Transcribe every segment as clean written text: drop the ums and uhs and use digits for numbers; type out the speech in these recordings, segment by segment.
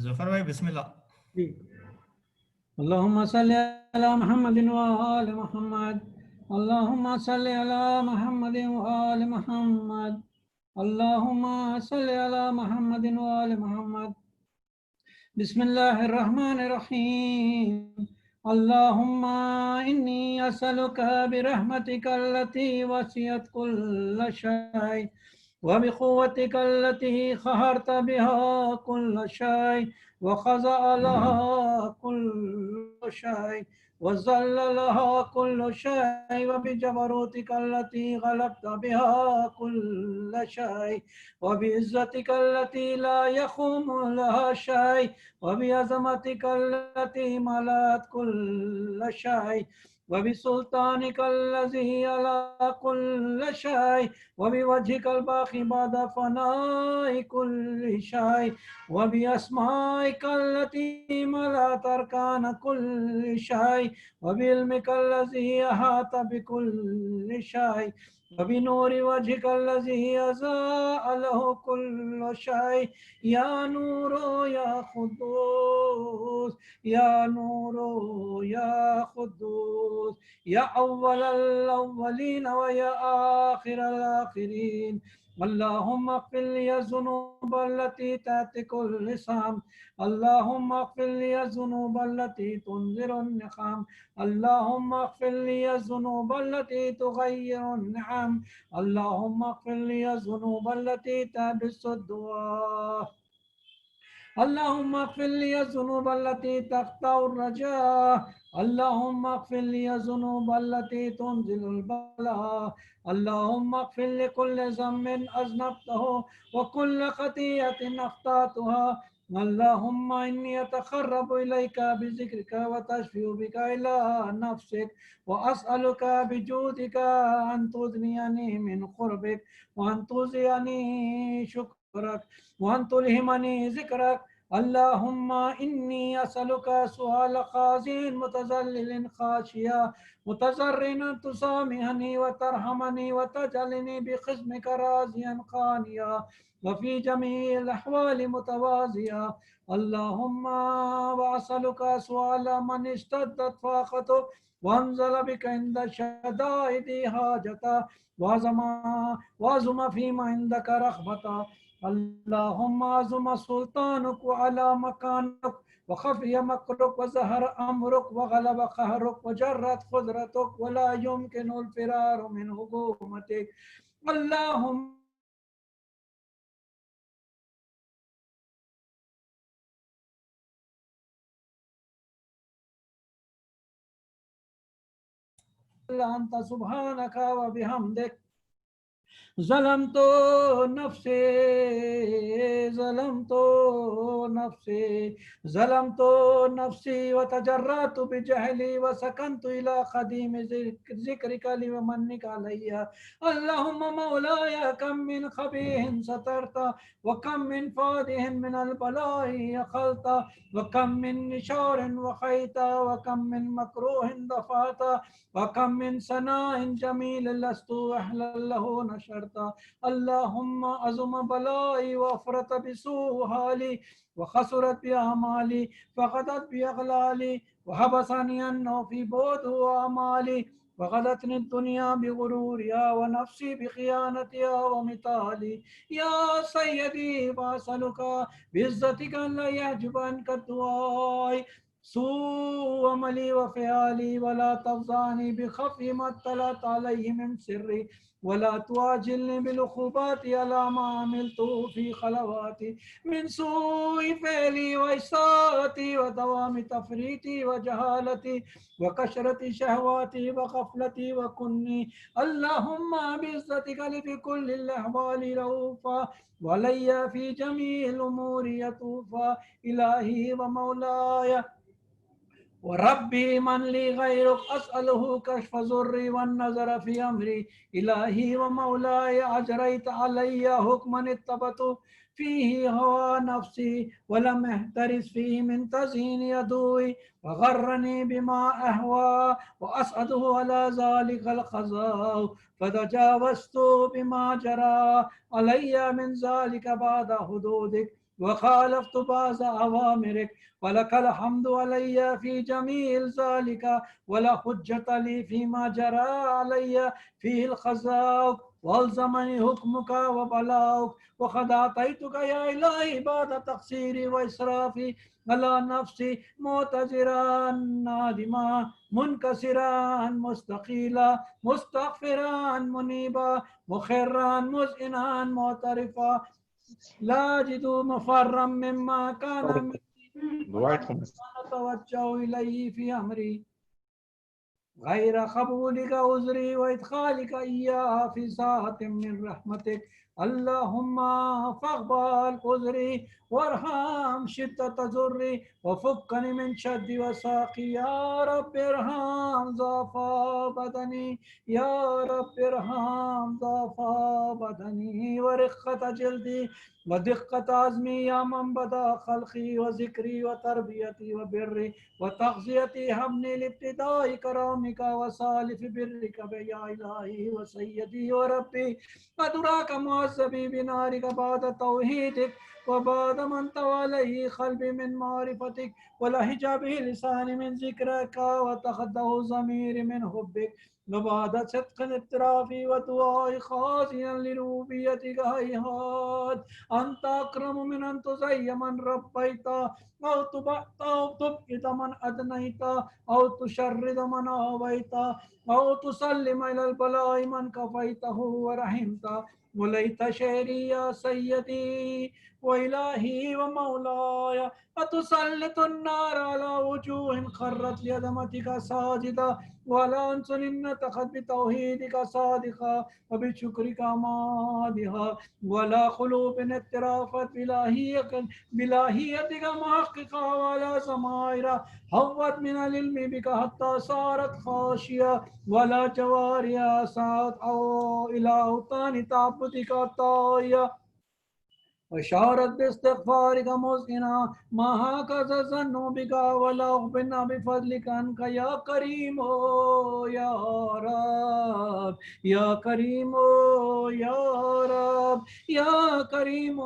ظفر بھائی بسم اللہ. جی اللہم صلی علی محمد وآل محمد اللہم صلی علی محمد وآل محمد اللہم صلی علی محمد وآل محمد بسم اللہ الرحمن الرحیم اللہم انی اسألک برحمتک التي وسعت كل شيء وبقوتك التي قهرت بها كل شيء وخضع لها كل شيء وذل لها كل شيء وبجبروتك التي غلبت بها كل شيء وبعزتك التي لا يقوم لها شيء وبعظمتك التي ملأت كل شيء وبسلطانك الذي على كل شيء وبوجهك الباقي بعد فناء كل شيء وبأسمائك التي ملأت أركان كل شيء وبعلمك الذي أحاط بكل شيء وبنور وجهك الذي أضاء له كل شيء يا نور يا قدوس يا نور يا قدوس يا أول الأولين ويا آخر الآخرين اللهم اغفر لي الذنوب التي تأتي كل لسان اللهم اغفر لي الذنوب التي تنذر النقام اللهم اغفر لي الذنوب التي تغير النعم اللهم اغفر لي الذنوب التي تحبس الدعاء اللهم اغفر لي الذنوب التي تقطع الرجاء اللهم اغفر لي الذنوب التي تنزل البلاء اللهم اغفر لكل ذنب أذنبته وكل خطيئة أخطأتها اللهم إني أتقرب إليك بذكرك وتشفي بك إلى نفسك وأسألك بجودك أن تغنيني من قربك وأن توزعني شكرك وأن تلهمني ذكرك اللهم إني أسألك سؤال خازن متذلل خاشيا متضرعا تسامحني وترحمني وتجعلني بخصمك راضيا قانيا وفي جميع الأحوال متوازيا اللهم وأسألك سؤال من اشتدت فاقته وانزل بك عند الشدائد حاجته وعظم فيما عندك رغبته اللهم عظم سلطانك وعلى مكانك وخفي مكرك وظهر أمرك وغلب قهرك وجرت قدرتك ولا يمكن الفرار من حكومتك اللهم أنت سبحانك وبحمدك ظلمت نفسي ظلمت نفسي ظلمت نفسي وتجرأت بجهلي وسكنت إلى قديم ذكرك لمنك علي اللهم مولاي كم من خبيث سترت وكم من فادح من البلاء يخلت وكم من نشار وخيت وكم من مكروه دفعت وكم من ثناء جميل لست أهلا له نشرت اللهم عظم بلائي وافرط بسوء حالي وخسرت بأعمالي فقدت بأغلالي وحبسني النوم في بعد أعمالي وغلتني الدنيا بغرورها ونفسي بخيانتها ومثالي يا سيدي وأسألك بعزتك أن لا يحجب عنك الدعاء سوء عملي وفعالي ولا تفضعني بخفي ما اطلعت عليه من سري ولا تواجلني بالعقوبات على ما عملت في خلواتي من سوء فعلي وإساءتي ودوام تفريطي وجهالتي وكثرة شهواتي وغفلتي وكني اللهم بعزتك لي كل الأحوال رؤوفا ولي في جميع الأمور يطوفا إلهي ومولاي وربي من لي غيرك أسأله كشف ضري والنظر في أمري إلهي ومولاي أجريت علي حكما اتبعت فيه هوى نفسي ولم احترس فيه من تزيين يدوي وغرني بما أهوى وأسعده على ذلك القضاء فتجاوزت بما جرى علي من ذلك بعد حدودك وخالفت بعض أوامرك، ولك الحمد علي في جميع ذلك، ولا حجة لي فيما جرى علي فيه الخزاء، والزمني حكمك وبلاؤك، وقد أعطيتك يا إلهي بعد تقصيري وإسرافي على نفسي معتذرا نادما منكسرا مستقيلا مستغفرا منيبا مخرا مذعنا معترفا لا أجد مفرا مما كان مني دعائكم. أتوجه إليه في أمري غير قبولك عذري وإدخالك إياها في ساعة من رحمتك. اللهم فاقبل عذري وارحم شدة ضري وفكني من شد وساقي. يا رب ارحم ضعف بدني، يا رب ارحم ضعف بدني ورقة جلدي ودقة عزمي، يا من بدا خلقي وذكري وتربيتي وبري وتغذيتي. هبني لابتداء كرامك وسالف برك يا إلهي وسيدي وربي. أدراك معذبي بنارك بعد توحيدك، وبعد من تواليه قلبي من معرفتك، ولهج به لساني من ذكرك، وتخده ضميري من حبك، وبعد صدق اعترافي ودعائي خاضعا لربوبيتك. هيهات أنت أكرم من أن تزي من ربيت، أو تبعد من أدنيت، أو تشرد من آويت، أو تسلم إلى البلاء من كفيته ورحمته. وليت شعري يا سيدي وإلهي ومولاي أتسلط النار على وجوه خرت لعظمتك ساجدة، ولا أنس نطقت بتوحيدك صادقة وبشكرك مادها، ولا قلوب اعترافت بلاهيتك محققة، ولا ضمائر هوت من العلم بك حتى صارت خاشية، ولا جوارح سعت أو إلى أوطان تعبدك طاية وشارت باستغفارك مسكنا. ما هكذا ظنوا بك ولا أخبرنا بفضلك عنك يا كريم يا رب، يا كريم يا رب، يا كريم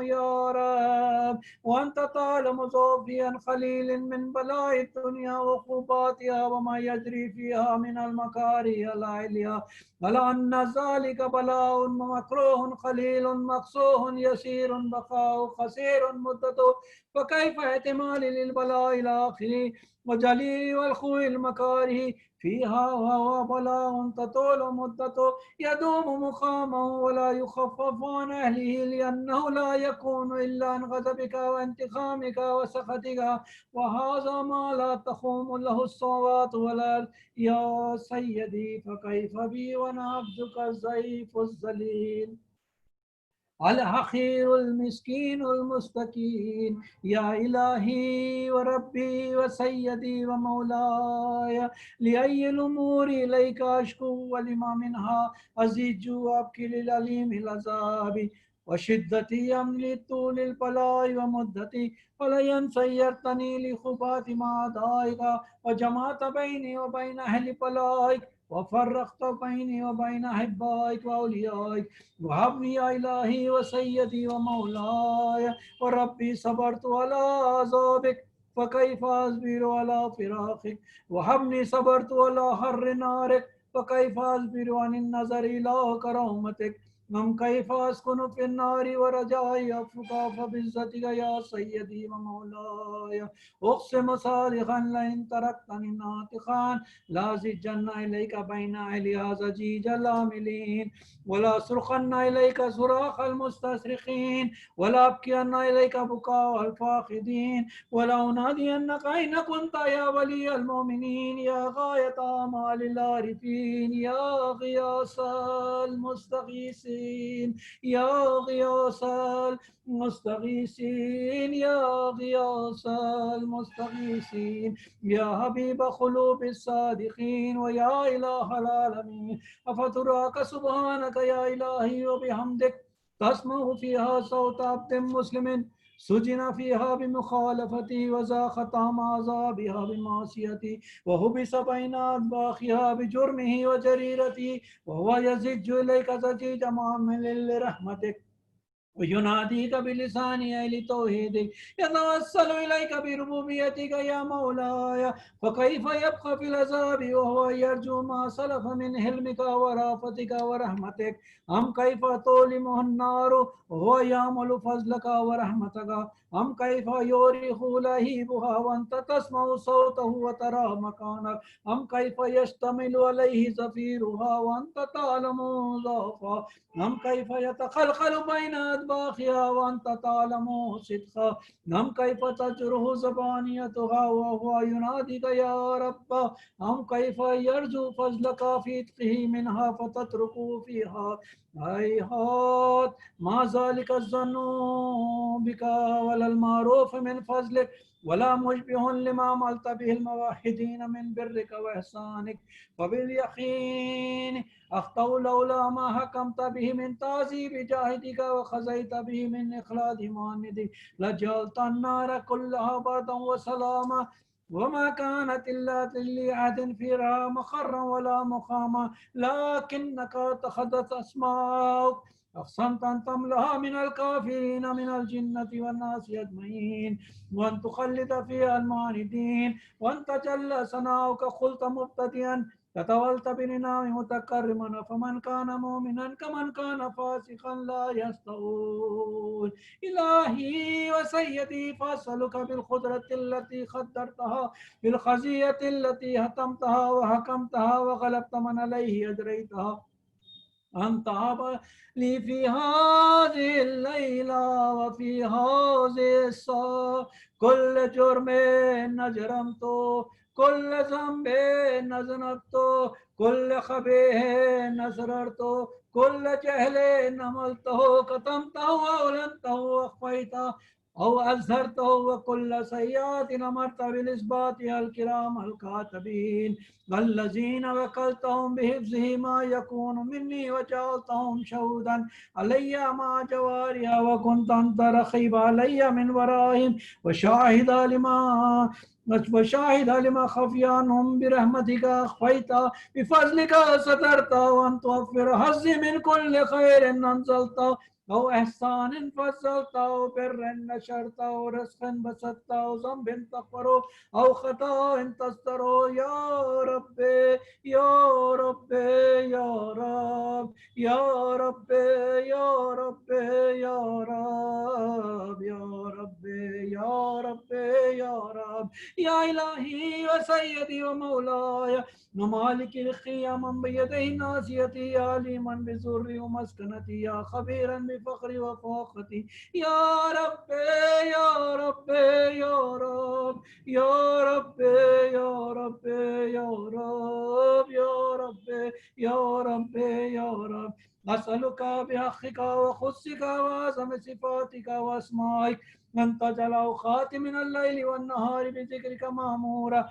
يا رب. وأنت تعلم ظافيا خليل من بلاء الدنيا وعقوباتها وما يجري فيها من المكاره العليا، ولأن ذلك بلاء مكروه قليل مقصوه يسير بقاء قصير مدته، فكيف احتمال للبلاء الآخر وجليل والخوي المكاره فيها، وهو بلاء تطول مدته يدوم مقامه ولا يخفف عن أهله، لأنه لا يكون إلا عن غضبك وانتقامك وسخطك، وهذا ما لا تقوم له الصلوات ولا. يا سيدي فكيف بي وأنا عبدك الضعيف الذليل الحقير المسكين المستكين. يا إلهي وربي وسيدي ومولاي، لأي الأمور إليك أشكو ولما منها أزيج وأبكي للأليم العذاب وشدتي أملي طول البلاء ومدتي، ولئن سيرتني لخبات مع أعدائك وجمعت بيني وبين أهل بلائك وفرقت بيني وبين أحبائك وأوليائك، وهبني يا إلهي وسيدي ومولاي وربي. صبرت على عذابك فكيف أصبر على فراقك، وهبني صبرت على حر نارك فكيف أصبر عن النظر إلى كرامتك. كيف أسكن في النار ورجائي عفوك فبعزتك يا سيدي ومولاي. أقسم صادقا لئن تركتني ناطقا لأزجن إليك بين أهل هذا زجيج العاملين، ولا صرخن إليك صراخ المستصرخين، ولا أبكين إليك بكاء الفاقدين، ولا أنادينك أين كنت يا ولي المؤمنين، يا غاية آمال العارفين، يا غياث المستغيثين، يا غياث المستغيثين، يا غياث المستغيثين، يا حبيب قلوب الصادقين، ويا إله العالمين. أفتراك سبحانك يا إلهي وبحمدك تسمع فيها صوت عبد مسلم سجن فيها بمخالفتي وذاق طعم عذابها بمعصيتي وحبس بين أطباقها بجرمه وجريرته، وهو يزج إليك زجيج معامل لرحمتك ويناديك بلسانه لتوحيدك يتوسل إليك بربوبيتك يا مولاي فكيف يبقى في العذاب وهو يرجو ما سلف من حلمك ورأفتك ورحمتك أم كيف تؤلمه النار وهو يعمل فضلك ورحمتك أم كيف يورخ لهيبها وأنت تسمع صوته وترى مكانك أم كيف يشتمل عليه زفيرها وأنت تعلم ضعفها أم كيف يتخلخل بين أدباخها وأنت تعلم صدقها أم كيف تجره زبانيتها وهو يناديك يا رب أم كيف يرجو فضلك في إتقه منها فتتركه فيها هيهات ما ذلك الظن بك ولا المعروف من فضلك ولا مشبه لما عملت به الموحدين من برك وإحسانك فباليقين أخطأوا لولا ما حكمت به من تعذيب جاهدك وخزيت به من إخلاد ماندك لجعلت النار كلها بردا وسلاما وما كانت إلا لأحد فيها مخرا ولا مقاما لكنك اتخذت أسماءك أقسمت أن تملأها من الكافرين من الجنة والناس أجمعين وأن تخلد فيها المعاندين وأن تجلى ثناؤك قلت مبتدئا تطولت بنعم متكرما فمن كان مؤمنا كمن كان فاسقا لا يستوون إلهي وسيدي فأسألك بالقدرة التي قدرتها بالخزية التي هتمتها وحكمتها وغلبت من عليه أجريتها أن تعب لي في هذه الليلة وفي هذه الساعة كل جرم نجرمته كل ذنب نذنبته كل خبيه نسررته كل جهل عملته كتمته وأعلنته وأخفيته أو أظهرته وكل سيئات أمرت بالإثباتها الكرام الكاتبين الذين وكلتهم بحفظه ما يكون مني وجعلتهم شهودا علي مع جوارها وكنت أنت رقيب علي من ورائهم وشاهد لما خفي عنهم برحمتك أخفيت بفضلك سترت وأن توفر حظي من كل خير أنزلت أو إحسان فصلت أو بر نشرت أو رزق بسطت أو ذنب تغفر أو خطأ تستر يا ربي يا ربي يا رب يا ربي يا ربي يا رب يا ربي يا ربي يا رب يا إلهي وسيدي ومولاي ومالك الخيام بيده ناسيتي يا عليما بزري ومسكنتي يا خبيرا بفخري وفاقتي يا ربي يا ربي يا رب يا ربي يا ربي يا رب يا ربي يا ربي يا رب أسألك بحقك وخصك وعظم صفاتك وأسمائك أن تجعل أوقاتي من الليل والنهار بذكرك مأمورة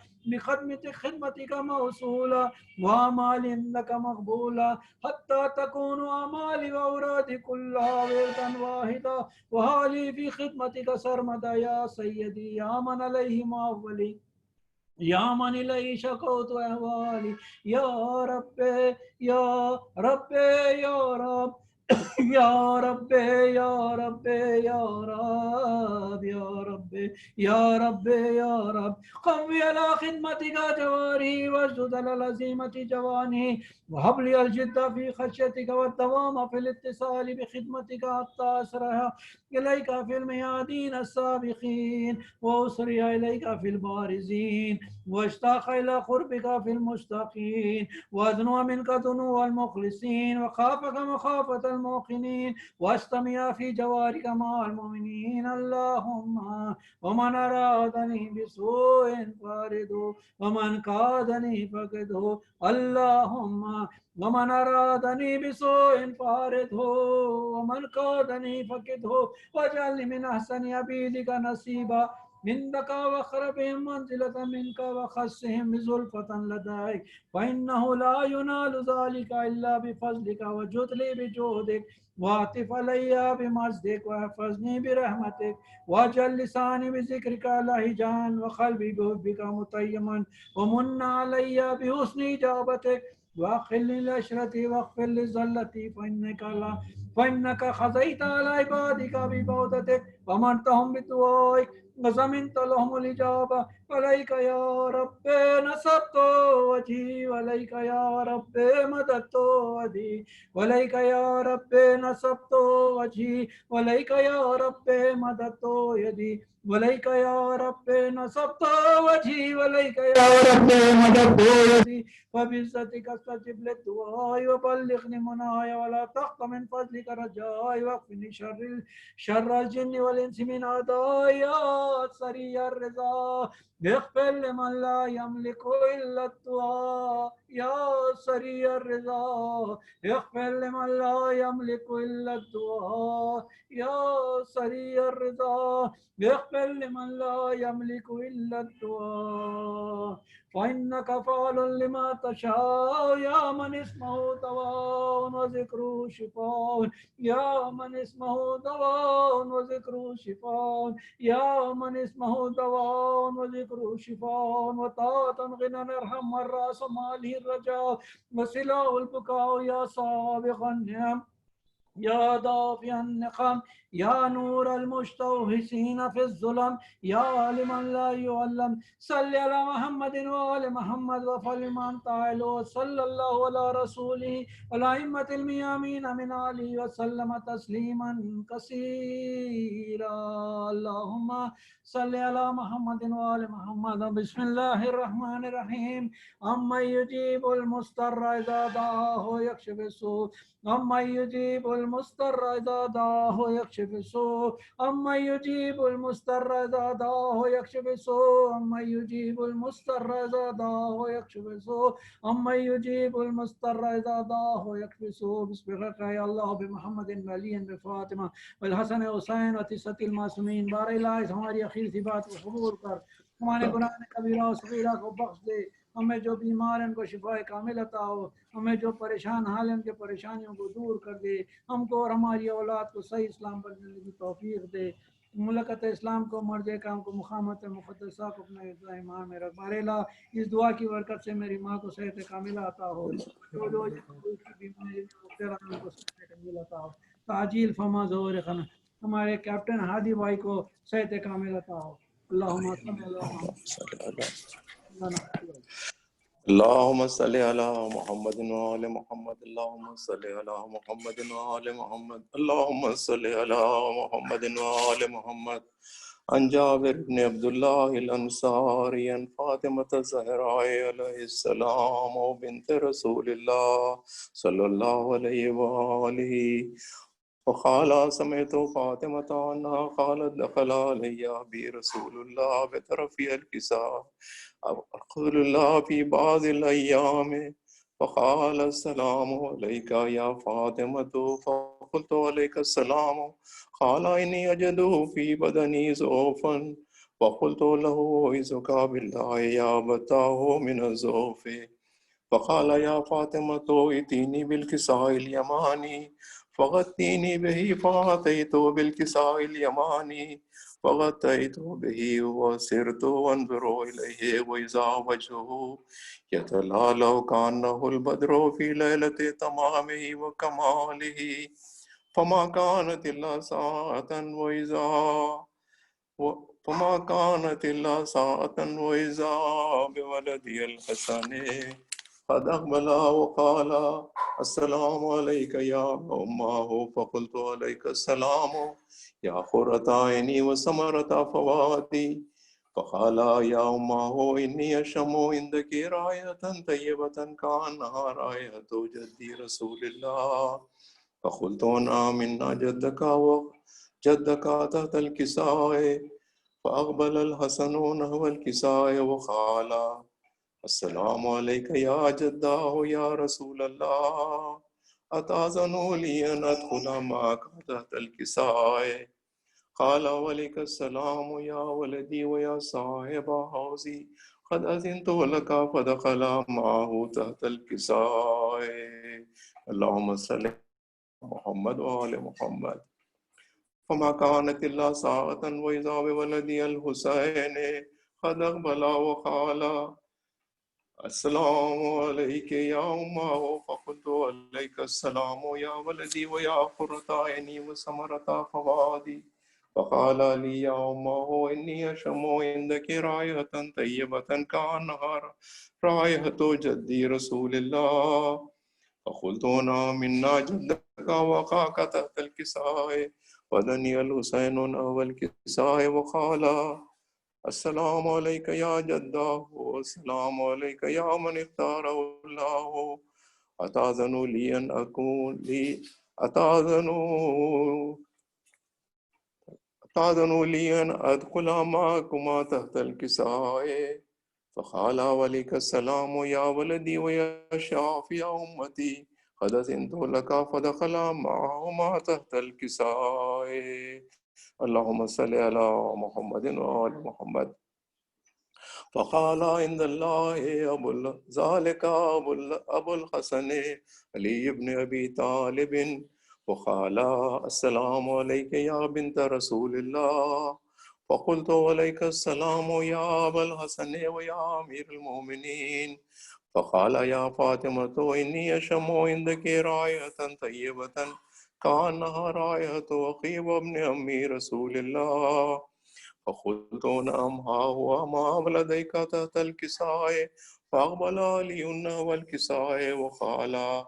خدمتك موصولة وأعمال عندك مقبولة حتى تكون أعمالي وأورادي كلها وردا واحدا وحالي في خدمتك سرمدا يا سيدي يا من عليه معولي يا من إليه شكوت أهوالي يا ربي يا ربي يا رب يا ربي يا ربي يا رب يا ربي يا ربي يا رب قوي على خدمتك جواري واشدد على العزيمة جواني وهب لي الجد في خشيتك والدوام في الاتصال بخدمتك حتى أسرع إليك في الميادين السابقين وأسرع إليك في البارزين واشتاق إلى قربك في المشتاقين وأدنو منك دنو المخلصين وخافك مخافة الموقنين واستمع في جوارك مع المؤمنين اللهم ومن أرادني بسوء فارده ومن كادني فقده اللهم ومن أرادني بسوء فارده ومن كادني فقده واجعلني من أحسن عبيدك نصيبا منك واقربهم منزلة منك وخصهم بزلفة لديك فإنه لا ينال ذلك إلا بفضلك وجد لي بجودك واعطف علي بمجدك واحفظني برحمتك واجعل لساني بذكرك لهجان وقلبي بحبك متيما ومن علي بحسن إجابتك واغفر لي لعشرتي واغفر لي زلتي فإنك خزيت على عبادك ببودتك وأمرتهم بدعائك وزمنت لهم الإجابة عليك يا رب نصبت وجهي وعليك يا رب مددت يدي وعليك يا رب نصبت وجهي وعليك يا رب مددت يدي وعليك يا رب نصبت وجهي وعليك يا رب مددت يدي وبعزتك استجب للدعاء وبلغني مناي ولا تخط من فضلك رجائي واكفني شر الجن والانس من اعدائي يا سريع الرضا اغفر لمن لا يملك الا الدعاء يا سريع الرضا اغفر لمن لا يملك الا الدعاء يا سريع الرضا اغفر لمن لا يملك الا الدعاء فإنك فعل لما تشاء يا من اسمه دواء وذكره شفاء يا من اسمه دواء وذكره شفاء يا من اسمه دواء وذكره شفاء وطاعة غنى ارحم الرأس ماله الرجاء وسلاه البكاء يا سابق النعم يا دافع النقم يا نور المستوحسين في الظلم يا لمن لا يعلم صل على محمد وآل محمد وفل من تعالوا صلى الله على رسوله والأئمة الميامين من آله وسلم تسليما كثيرا اللهم صل على محمد وآل محمد بسم الله الرحمن الرحيم أمن يجيب المضطر إذا دعاه يكشف السوء أمن يجيب المضطر إذا دعاه يكشف السوء أمن يجيب المضطر إذا دعاه يكشف السوء أمن يجيب المضطر إذا دعاه يكشف السوء أمن يجيب المضطر إذا دعاه يكشف السوء بسبحك يا الله بمحمد وعلي بفاطمة والحسن حسین و تسعة المعصومین بار الہ ہماری اخیر سی بات کو قبول کر ہمارے گناہ کبیرہ و صغیرہ کو بخش دے ہمیں جو بیمار ہیں ان کو شفاء کامل عطا ہو ہمیں جو پریشان حال ہیں ان کے پریشانیوں کو دور کر دے ہم کو اور ہماری اولاد کو صحیح اسلام پر چلنے کی توفیق دے ملکت اسلام کو مرد کام کو مقامت مقدسہ کو اپنے ایمان میں رکھ بارے لا اس دعا کی برکت سے میری ماں کو صحت کاملہ عطا ہو جو بیماری ان کو صحت کاملہ عطا ہو تعجیل فما ظہور خنا ہمارے کیپٹن ہادی بھائی کو صحت کامل عطا ہو اللہم صل علی محمد وعلى محمد اللهم صل على محمد وعلى محمد اللهم صل على محمد وعلى محمد عن جابر بن عبد الله الأنصاري عن فاطمة الزهراء عليه السلام وبنت رسول الله صلى الله عليه وآله وقال سمعت فاطمة عنها قالت دخل علي أبي رسول الله بطرفي الكساء أقول الله في بعض الأيام فقال السلام عليك يا فاطمة فقلت عليك السلام قال إني أجد في بدني ضعفا فقلت له أعوذك بالله يا أبتاه من الضعف فقال يا فاطمة ائتيني بالكساء اليماني فغطيني به فأتيت بالكساء اليماني فغطيت به وسرت وانظر إليه وإذا وجهه يتلالى كأنه البدر في ليلة تمامه وكماله فما كانت إلا ساعة وإذا بولدي الحسن قد أقبل وقال السلام عليك يا أمه فقلت عليك السلام يا قرة عيني وثمرة فؤادي فقال يا أمه إني أشم عندك راية طيبة كأنها راية جدي رسول الله فقلت نعم إن جدك تحت الكساء فأقبل الحسن نحو الكساء وقال السلام عليك يا جداه يا رسول الله أتأذن لي أن أدخل معك تحت الكساء قال ولك السلام يا ولدي ويا صاحب حوزي قد أذنت لك فدخل معه تحت الكساء اللهم صل على محمد وآل محمد فما كانت إلا ساعة وإذا بولدي الحسين قد أقبل وقال السلام عليك يا أمه فقلت عليك السلام يا ولدي ويا قرة عيني وثمرة فؤادي. فقال لي يا أمه إني أشم عندك رائحة طيبة كأنها رائحة جدي رسول الله. فقلت نعم منا جدك وقعك تحت الكساء ودني الحسين أول الكساء وقال السلام عليك يا جداه والسلام عليك يا من اختاره الله. أتأذن لي أن أكون لي أتأذن أتأذن لي أن أدخل معكما تحت الكساء. فقال عليك السلام يا ولدي ويا شافي أمتي قد أذنت لك فدخل معهما تحت الكساء. اللهم صل على محمد وآل محمد. فقال عند الله ذلك أبو الحسن علي بن أبي طالب. وقال السلام عليك يا بنت رسول الله. فقلت عليك السلام يا أبا الحسن ويا أمير المؤمنين. فقال يا فاطمة إني أشم عندك رائحة طيبة كأنها رائحة عقيب بن أمي رسول الله. فقلت نعم ها هو ما لديك تحت الكساء. فأقبل علي والكساء وقال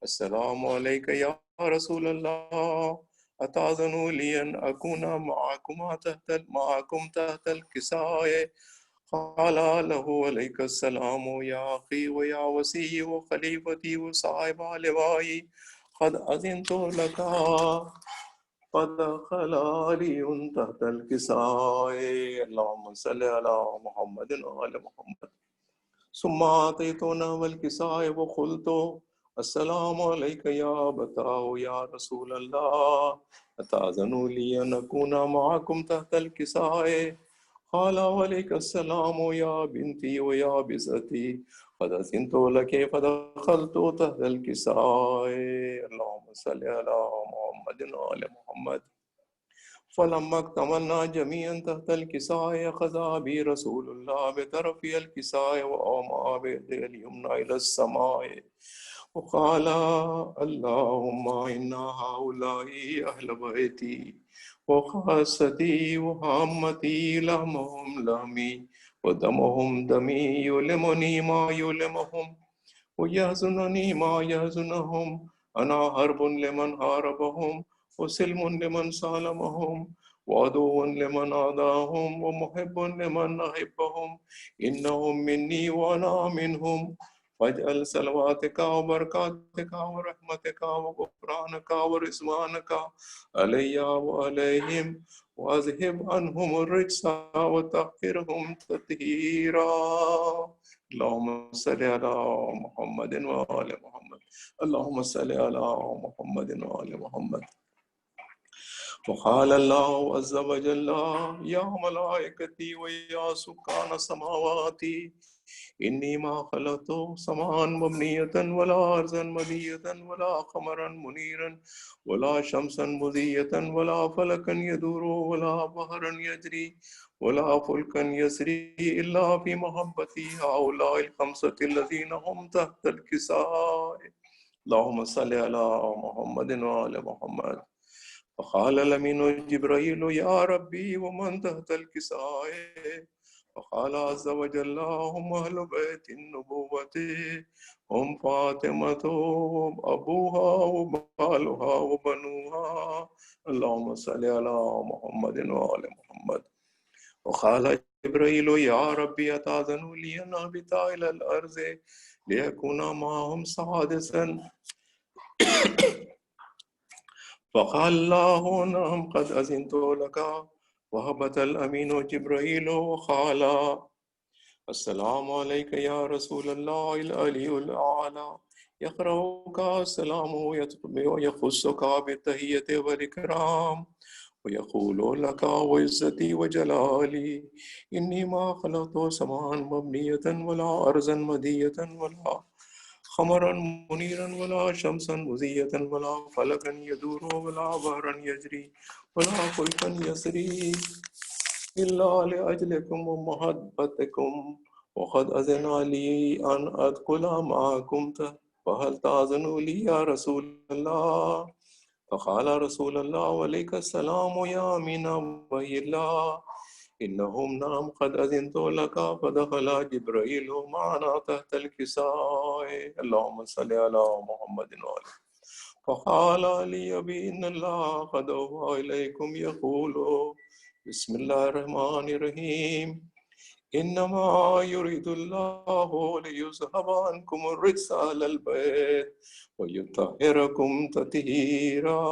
السلام عليك يا رسول الله. أتأذن لي أن أكون معكم تحت الكساء. قال له عليك السلام يا أخي ويا وسي وخليفتي وصاحب لوائي قد أذنت لك. فدخل علي تحت الكساء. اللهم صل على محمد وآل محمد. ثم أعطيتنا والكساء وقلت السلام عليك يا أبتاه يا رسول الله. أتأذن لي أن أكون معكم تحت الكساء. قال عليك السلام يا بنتي ويا بزتي قد أذنت لك فدخلت تحت الكساء. اللهم صل على محمد وآل محمد. فلما اكتملنا جميعا تحت الكساء أخذ أبي رسول الله بطرف الكساء وأومأ بيده اليمنى إلى السماء وقال اللهم إن هؤلاء أهل بيتي وخاصتي وعامتي لحمهم لحمي ودمهم دمي يلمني ما يلمهم ويحزنني ما يحزنهم. أنا حرب لمن حاربهم وسلم لمن سالمهم وعدو لمن عاداهم ومحب لمن أحبهم. إنهم مني وأنا منهم. واجعل صلواتك وبركاتك ورحمتك وغفرانك ورضوانك علي وعليهم واذهب عنهم الرجس وطهرهم تطهيرا. اللهم صل على محمد وآل محمد. اللهم صل على محمد وآل محمد. وقال الله عز وجل يا ملائكتي ويا سكان سماواتي إني ما خلقت سماء مبنية ولا أرضا مدية ولا قمرا منيرا ولا شمسا مضية ولا فلكا يدور ولا بحرا يجري ولا فلكا يسري إلا في محبتي هؤلاء الخمسة الذين هم تحت الكساء. اللهم صل على محمد وآل محمد. فقال الأمين جبريل يا ربي ومن تحت الكساء. فقال عز وجل هم أهل بيت النبوة هم فاطمة أبوها وبالها وبنوها. اللهم صل على محمد وآل محمد. وقال جبريل يا ربي أتأذن لي أن أهبط إلى الأرض ليكون معهم سادسا. فقال الله نعم قد أذنت لك. وهبط الأمين جبريل وقال السلام عليك يا رسول الله العلي الأعلى. يقرأك السلام ويخصك بالتحية والإكرام ويقول لك وعزتي وجلالي إني ما خلقت سماء مبنية ولا أرضا مدية ولا قمرا منيرا ولا شمسا مضية ولا فلكا يدور ولا بحرا يجري ولا فلكا يسري إلا لأجلكم ومحبتكم وقد أذن لي أن أدخل معكم فهل تأذن لي يا رسول الله؟ فقال رسول الله وعليك السلام يا أمين وحي الله إنهم نعم قد أذنت لك. فدخل جبريل معنا تحت الكساء. اللهم صل على محمد وآله. فقال لي أبي إن الله قد أوحى إليكم يقول بسم الله الرحمن الرحيم إنما يريد الله ليذهب عنكم الرجس أهل البيت ويطهركم تطهيرا.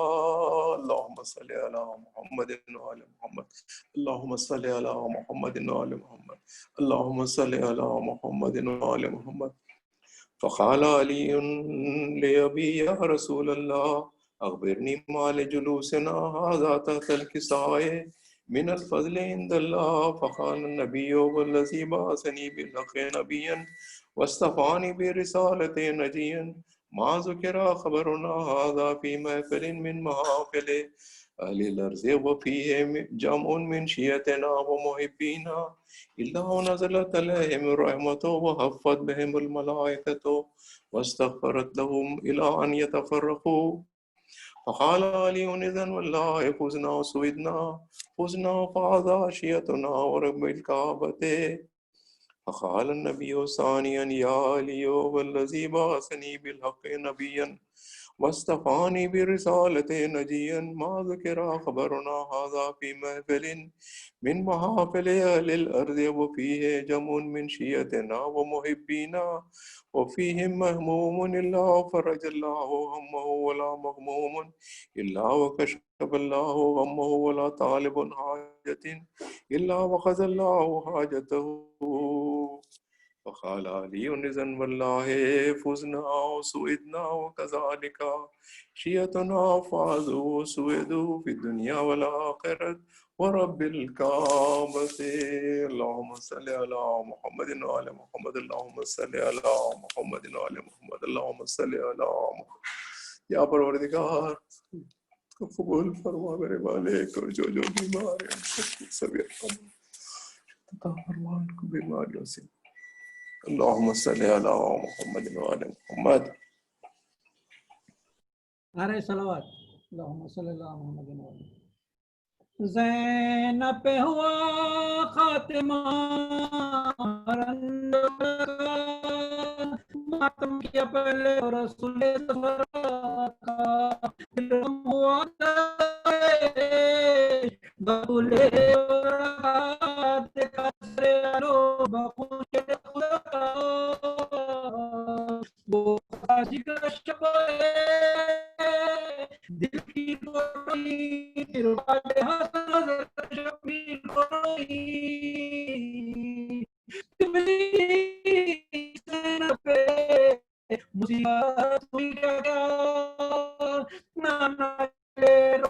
اللهم صل على محمد وآل محمد. اللهم صل على محمد وآل محمد. اللهم صل على محمد وآل محمد. فقال علي لأبي يا رسول الله أخبرني ما لجلوسنا هذا تحت الكساء من الفضل عند الله. فقال النبي والذي بعثني بالحق نبيا واصطفاني برسالة نجيا ما ذكر خبرنا هذا في محفل من محافل أهل الأرض وفيه جمع من شيعتنا ومحبينا إلا نزلت عليهم الرحمة وحفت بهم الملائكة واستغفرت لهم إلى أن يتفرقوا. فقال علي إذن والله فزنا وسودنا فزنا فهذا شيعتنا ورب الكعبة. فقال النبي ثانيا يا علي والذي بعثني بالحق نبيا واصطفاني برسالة نجيا ما ذكر خبرنا هذا في محفل من محافل أهل الأرض وفيه جمع من شيعتنا ومحبينا وفيهم مهموم إلا فرج الله همه ولا مغموم إلا وكشف الله همه ولا طالب حاجة إلا وقضى الله حاجته. فقال علي إذن والله فزنا وسعدنا وكذلك شيعتنا فازوا وسعدوا في الدنيا والآخرة ورب الكعبة. اللهم صل على محمد وعلى محمد. اللهم صل على محمد وعلى محمد. اللهم صل على محمد. یا پروردگار قبول فرما میرے مالک اور جو بیمار ہیں سب عطا فرما ان کو بیماریوں سے. اللهم صل على محمد وعلى محمد. نعرہ صلوات. اللهم صل على محمد وعلى زینب پہ ہوا خاتمہ ماتم کیا پہلے رسول کا علم ہوا بولے وہ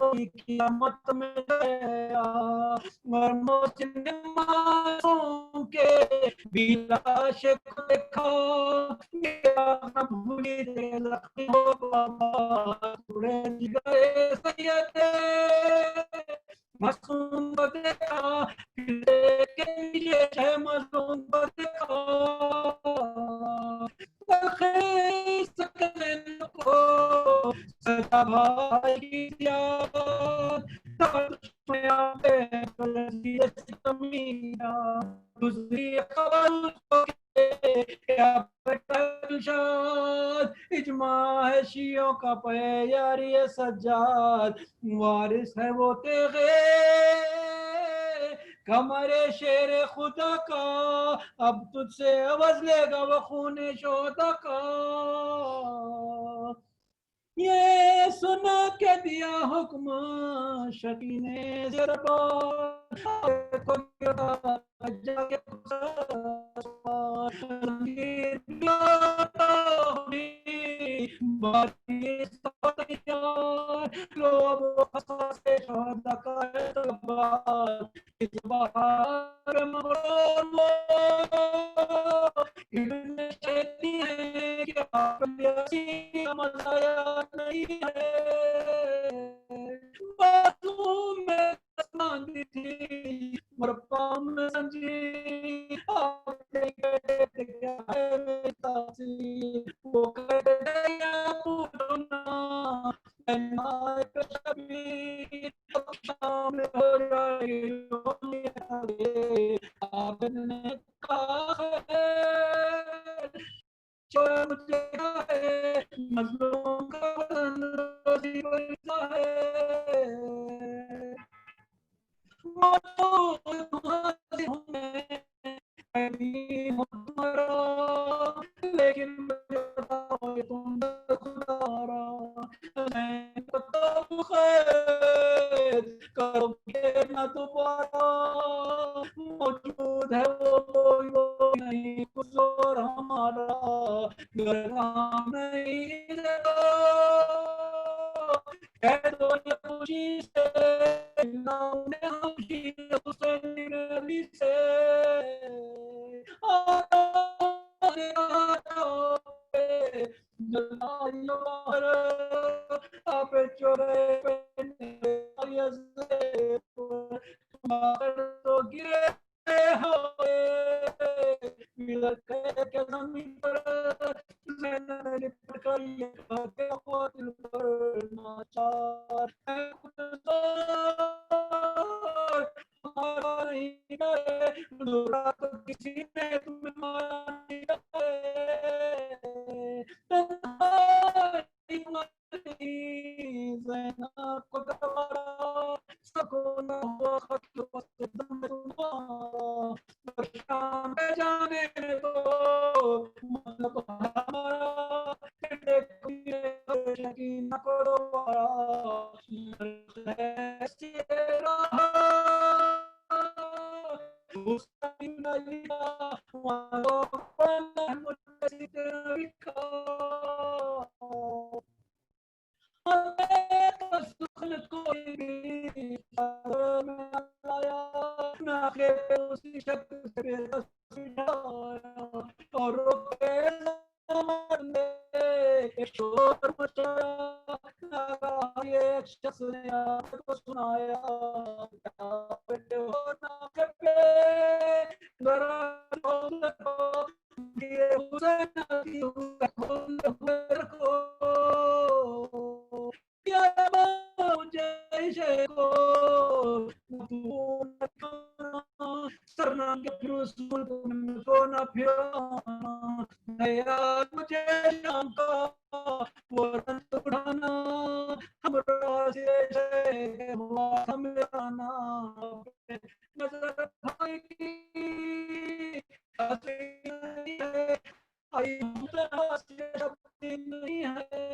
دل کی قیامت میں گیا اور محسن معصوم کے بھی لاش کو دیکھا گیا بھولی دے زخمی ہو بابا توڑے گئے سید معصوم کو دیکھا پھر کے نیچے ہے معصوم کو دیکھا سکن کو سدا بھائی کی یاد میں آتے دوسری خبر اجماع ہے شیعوں کا پہ یاری سجاد وارث ہے وہ تیغے کمرے شیر خدا کا اب تجھ سے عوض لے گا وہ خون شہدا کا یہ سنا کے دیا حکم شکی نے نہیں ہے معصوم میں تھی مرپا میں مجید آپ کہتے تھے کیا ہے میری تاثیر وہ کہتے یا پوچھنا نائک شبیر شام ہو جائے آپ نے کہا ہے جو مجھے ہے مظلوم کا وطن روزی بنتا ہے لیکن تم خدا کرو گے نہ دوبارہ موجود ہے وہ نہیں کچھ اور ہمارا گرام نہیں کہہ دو یہ خوشی سے نام نے خوشی حسین علی سے آپ چورے تو گرے ہوئے زمین پر لپٹ کر یہ قاتل پر ناچار ہمارا نہیں گئے تو کسی نے تمہیں مارا نہیں زینب کو دوبارہ سکون ہوا خط وسط دم تمہارا شام پہ جانے دو مطلب ہمارا شکینہ کو دوبارہ ایسی رہا حسین علی والوں پر مجھے تیرا لکھا سخن کوئی بھی میں آیا نہ کہ اسی شکل سے اور روکے زمان نے شور مچایا ایک شخص نے آپ کو سنایا کیا بیٹے ہو نہ پہ گران کو یہ حسین کی کھول رکھو یا مجھے کو سرنگ رسول کو نہ پھرانا یاد مجھے شام کا وہ رنگ اڑانا ہمراہ سے ہمرانا نظر بھائی کی حسین ہے آئی مطلع سے شبتی نہیں ہے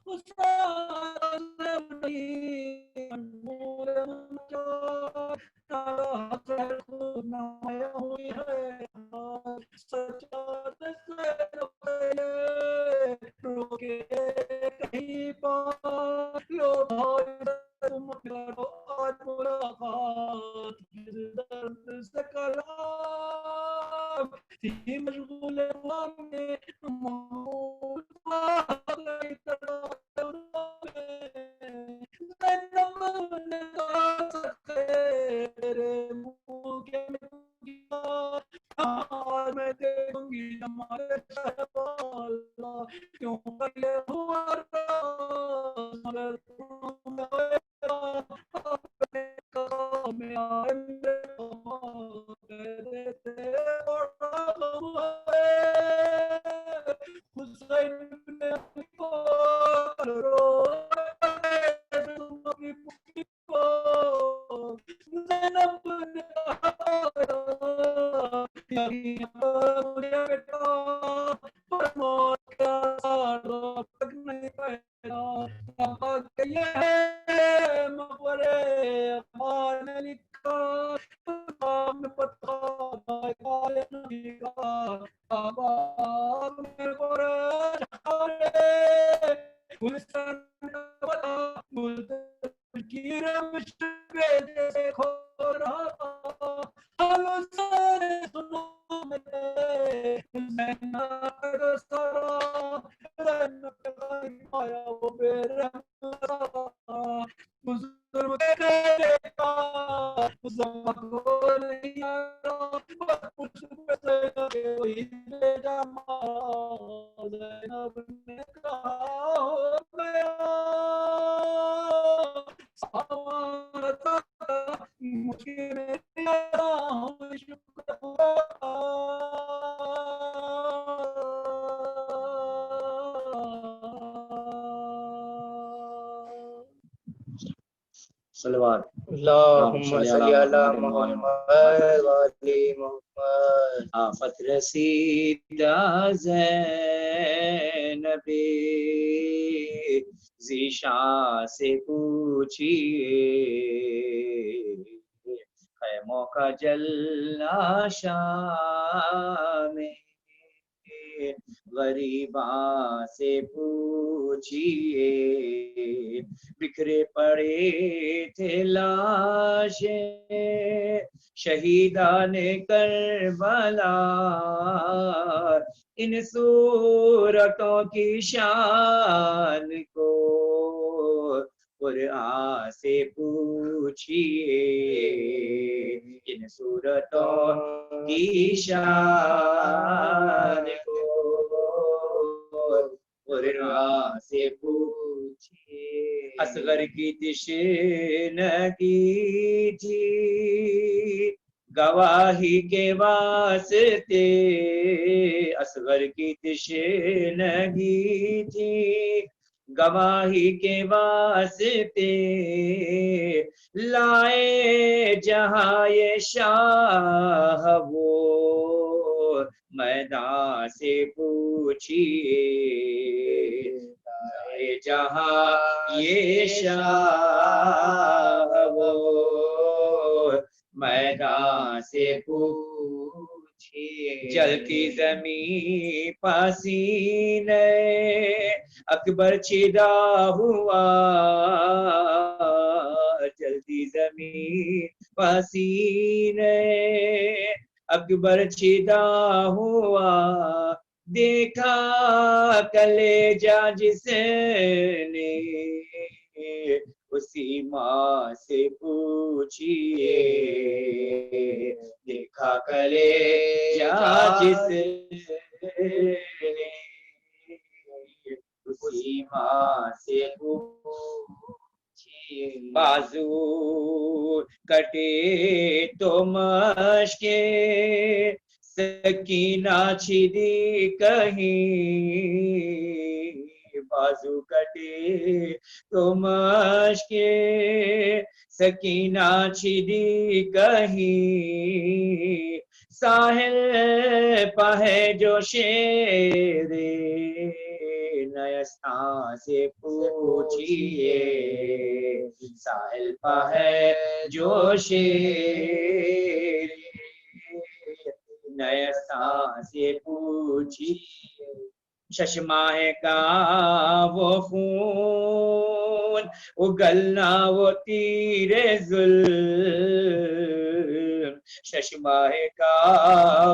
اس انمول ہوئی ہے سجاد سے روکے کہیں پار لو بھائی تم کرو آج ملاقات جس درد سے کلام تھی مشغول میں محمود میں دیکھوں گی ہمارے کیوں یہ ہوا مگر کو نہیں یارو کچھ پہ وہی بیٹا زینب نے کہا ہو گیا سوارتا مجھے میری ہوں شکر صلوات اللہم صلی علی محمد وعلی محمد. آفت رسیدہ زینب ذیشان سے پوچھئے خیموں کا جلنا شام میں غریباں سے پوچھئے بکھرے پڑے تھے لاشیں شہیدان کربلا ان صورتوں کی شان کو قرآن سے پوچھئے ان صورتوں کی شان کو قرآن سے پوچھئے اصغر کی تشنگی تھی گواہی کے واسطے اصغر کی تشنگی تھی گواہی کے واسطے لائے جہاں یہ شاہ وہ میدان سے پوچھئے لائے جہاں یہ شاہ وہ میدان سے پوچھئے جلتی زمین پسینے اکبر چھدا ہوا جلتی زمین پسینے اکبر چھدا ہوا دیکھا کلیجہ جس نے اسی ماں سے پوچھئے دیکھا کلیجہ جس نے اسی ماں سے پوچھئے بازو کٹے تو مشکے سکینہ چھدی کہیں بازو کٹے تو مشکے سکینہ چھدی کہیں ساحل پہ ہے جو شیر نیستان سے پوچھئے ساحل پہ ہے جو شیر نیستان سے پوچھئے چشمہ کا وہ خون اگلنا وہ تیر ظلم چشمہ کا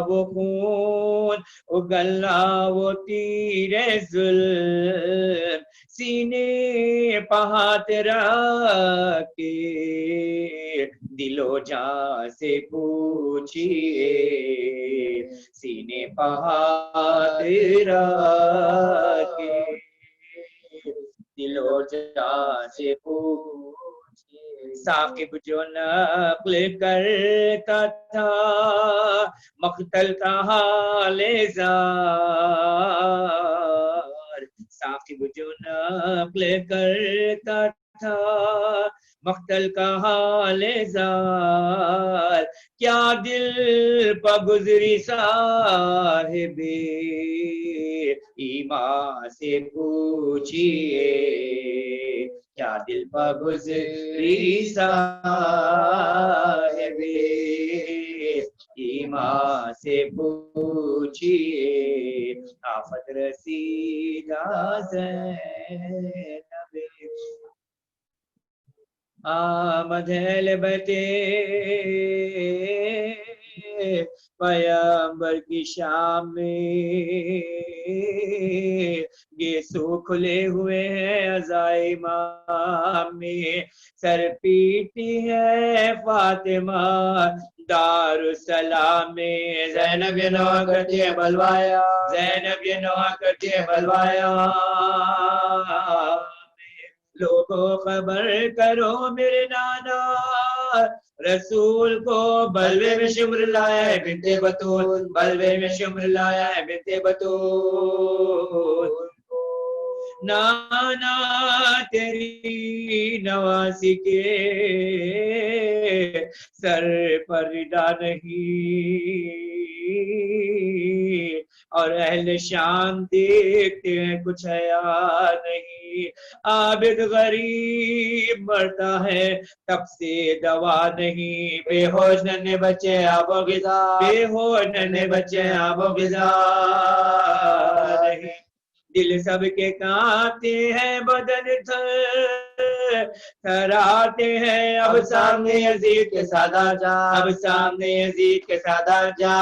وہ خون اگلنا وہ تیر ظلم سینے پہ ہاتھ رکھ کے دل و جان سے پوچھئے سینے پہ ہاتھ رکھ کے دل و جان سے پوچھئے ثاقب جو نقل کرتا تھا مقتل کا حال زار ثاقب جو نقل کرتا تھا مقتل کا حال زار کیا دل پہ گزری صاحب ایمان سے پوچھئے کیا دل پہ گزری صاحب ایمان سے پوچھئے آفت رسیدہ زینب آمد ہے لبتے پیامبر کی شام میں گیسو کھلے ہوئے ہیں عزائے امام میں، سر پیٹی ہے فاطمہ دار السلام میں، زینب یہ نوحہ کرتی ہے بلوایا، زینب یہ نوحہ کرتی ہے بلوایا، لوگوں خبر کرو میرے نانا رسول کو بلوے میں شمر لایا ہے بنت بطول، بلوے میں شمر لایا ہے بنت بطول، نانا تیری نواسی کے سر پر ردا نہیں، اور اہل شام دیکھتے ہیں کچھ حیا نہیں، عابد غریب مرتا ہے تب سے دوا نہیں، بے ہوش ننھے بچے آب و غذا، بے ہوش ننھے بچے آب و غذا نہیں، دل سب کے کانپتے ہیں بدن تھراتے ہیں، اب سامنے یزید کے سادہ جا، اب سامنے یزید کے سادہ جا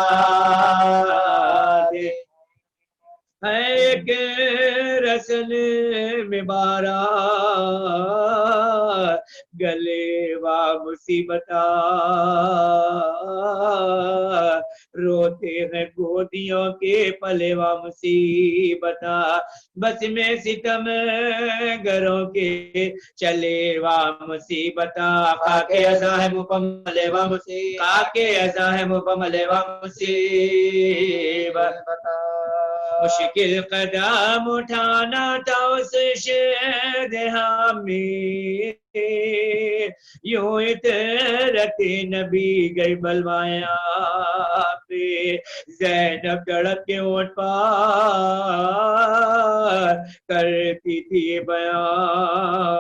ہے ایک رسل میں بارہ گلے و مصیبتہ، روتے ہیں گودیوں کے پلے و مصیبتہ، بس میں ستم گھروں کے چلے و مصیبتہ، خاکے ازاں ہے مپملے و مصیبت، خاکے ازاں ہے مپملے و مصیبت، مشکل قدم اٹھانا تھا اس شہد حامی، یوں عطرت نبی گئی بلوایا پہ، زینب تڑپ کے اونٹ پار کرتی تھی بیان،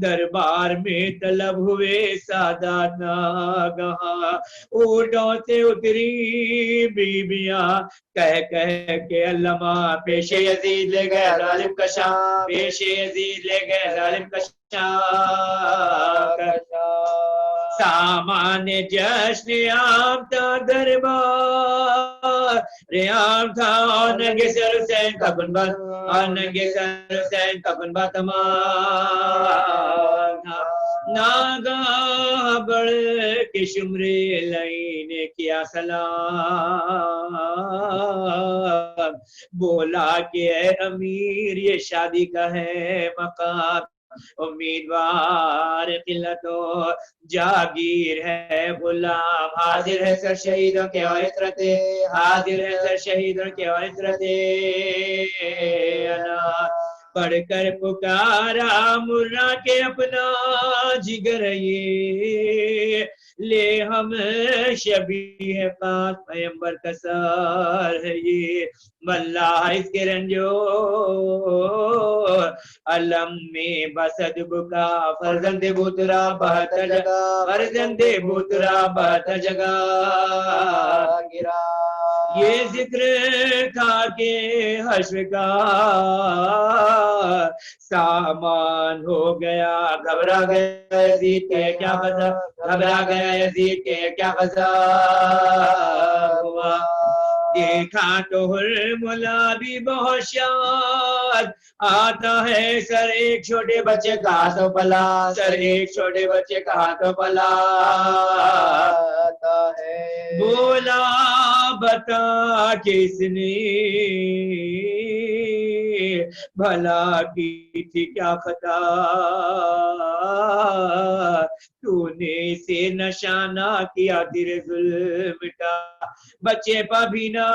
دربار میں طلب ہوئے سادات ناگہاں، اونٹوں سے اتری بیبیاں کہہ کے علامہ، پیش یزید لے گئے ظالم کشا، پیش یزید لے گئے ظالم کشا، سامان جشن عام تھا دربار ریام تھا، اور ننگے سر حسین کا کنبہ، اور ننگے سر حسین کا کنبہ تمام تھا، ناگاہ بڑھ کے شمر لئی نے کیا سلام، بولا کہ اے امیر یہ شادی کا ہے مقام، امیدوار قلت و جاگیر ہے غلام، حاضر ہے سر شہیدوں کے عطرت، حاضر ہے سر شہیدوں کے عطرت انا، پڑھ کر پکارا مرا کے اپنا جگر یہ، لے ہم شبیہ خاص پیمبر کا سار ہے یہ، واللہ اس کے رنجو علم میں بسد بکا، فرزند بوترا بہتر جگہ، فرزند بوترا بہتر جگہ گرا، یہ ذکر تھا کہ حشر کا سامان ہو گیا، گھبرا گیا یزید کے کیا قضا، گھبرا گیا یزید کے کیا قضا ہوا، دیکھا تو ہرملا بھی بہت شاد، آتا ہے سر ایک چھوٹے بچے کا ہاتھوں پلا، سر ایک چھوٹے بچے کا ہاتھوں پلا آتا ہے، بولا بتا کس نے بھلا کی تھی کیا خطا، تو نے اسے نشانہ کیا تیرے ظلم کا، بچے پا بھی نہ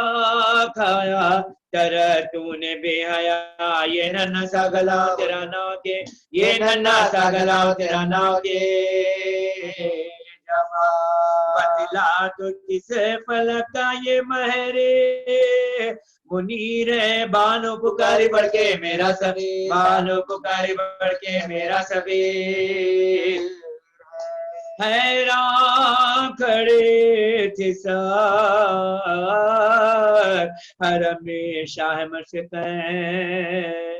کھایا ترا تو نے بے حیا، یہ ننھا سا گلا تیرا نہ کے، یہ ننھا سا گلا تیرا نہ کے، بتلا تو کس فلک کا یہ مہر منیر ہے، بانو پکاری بڑھ کے میرا سبیل، بانو پکاری بڑھ کے میرا سبیل، حیران کھڑے تھے سار حرم شاہ مشتین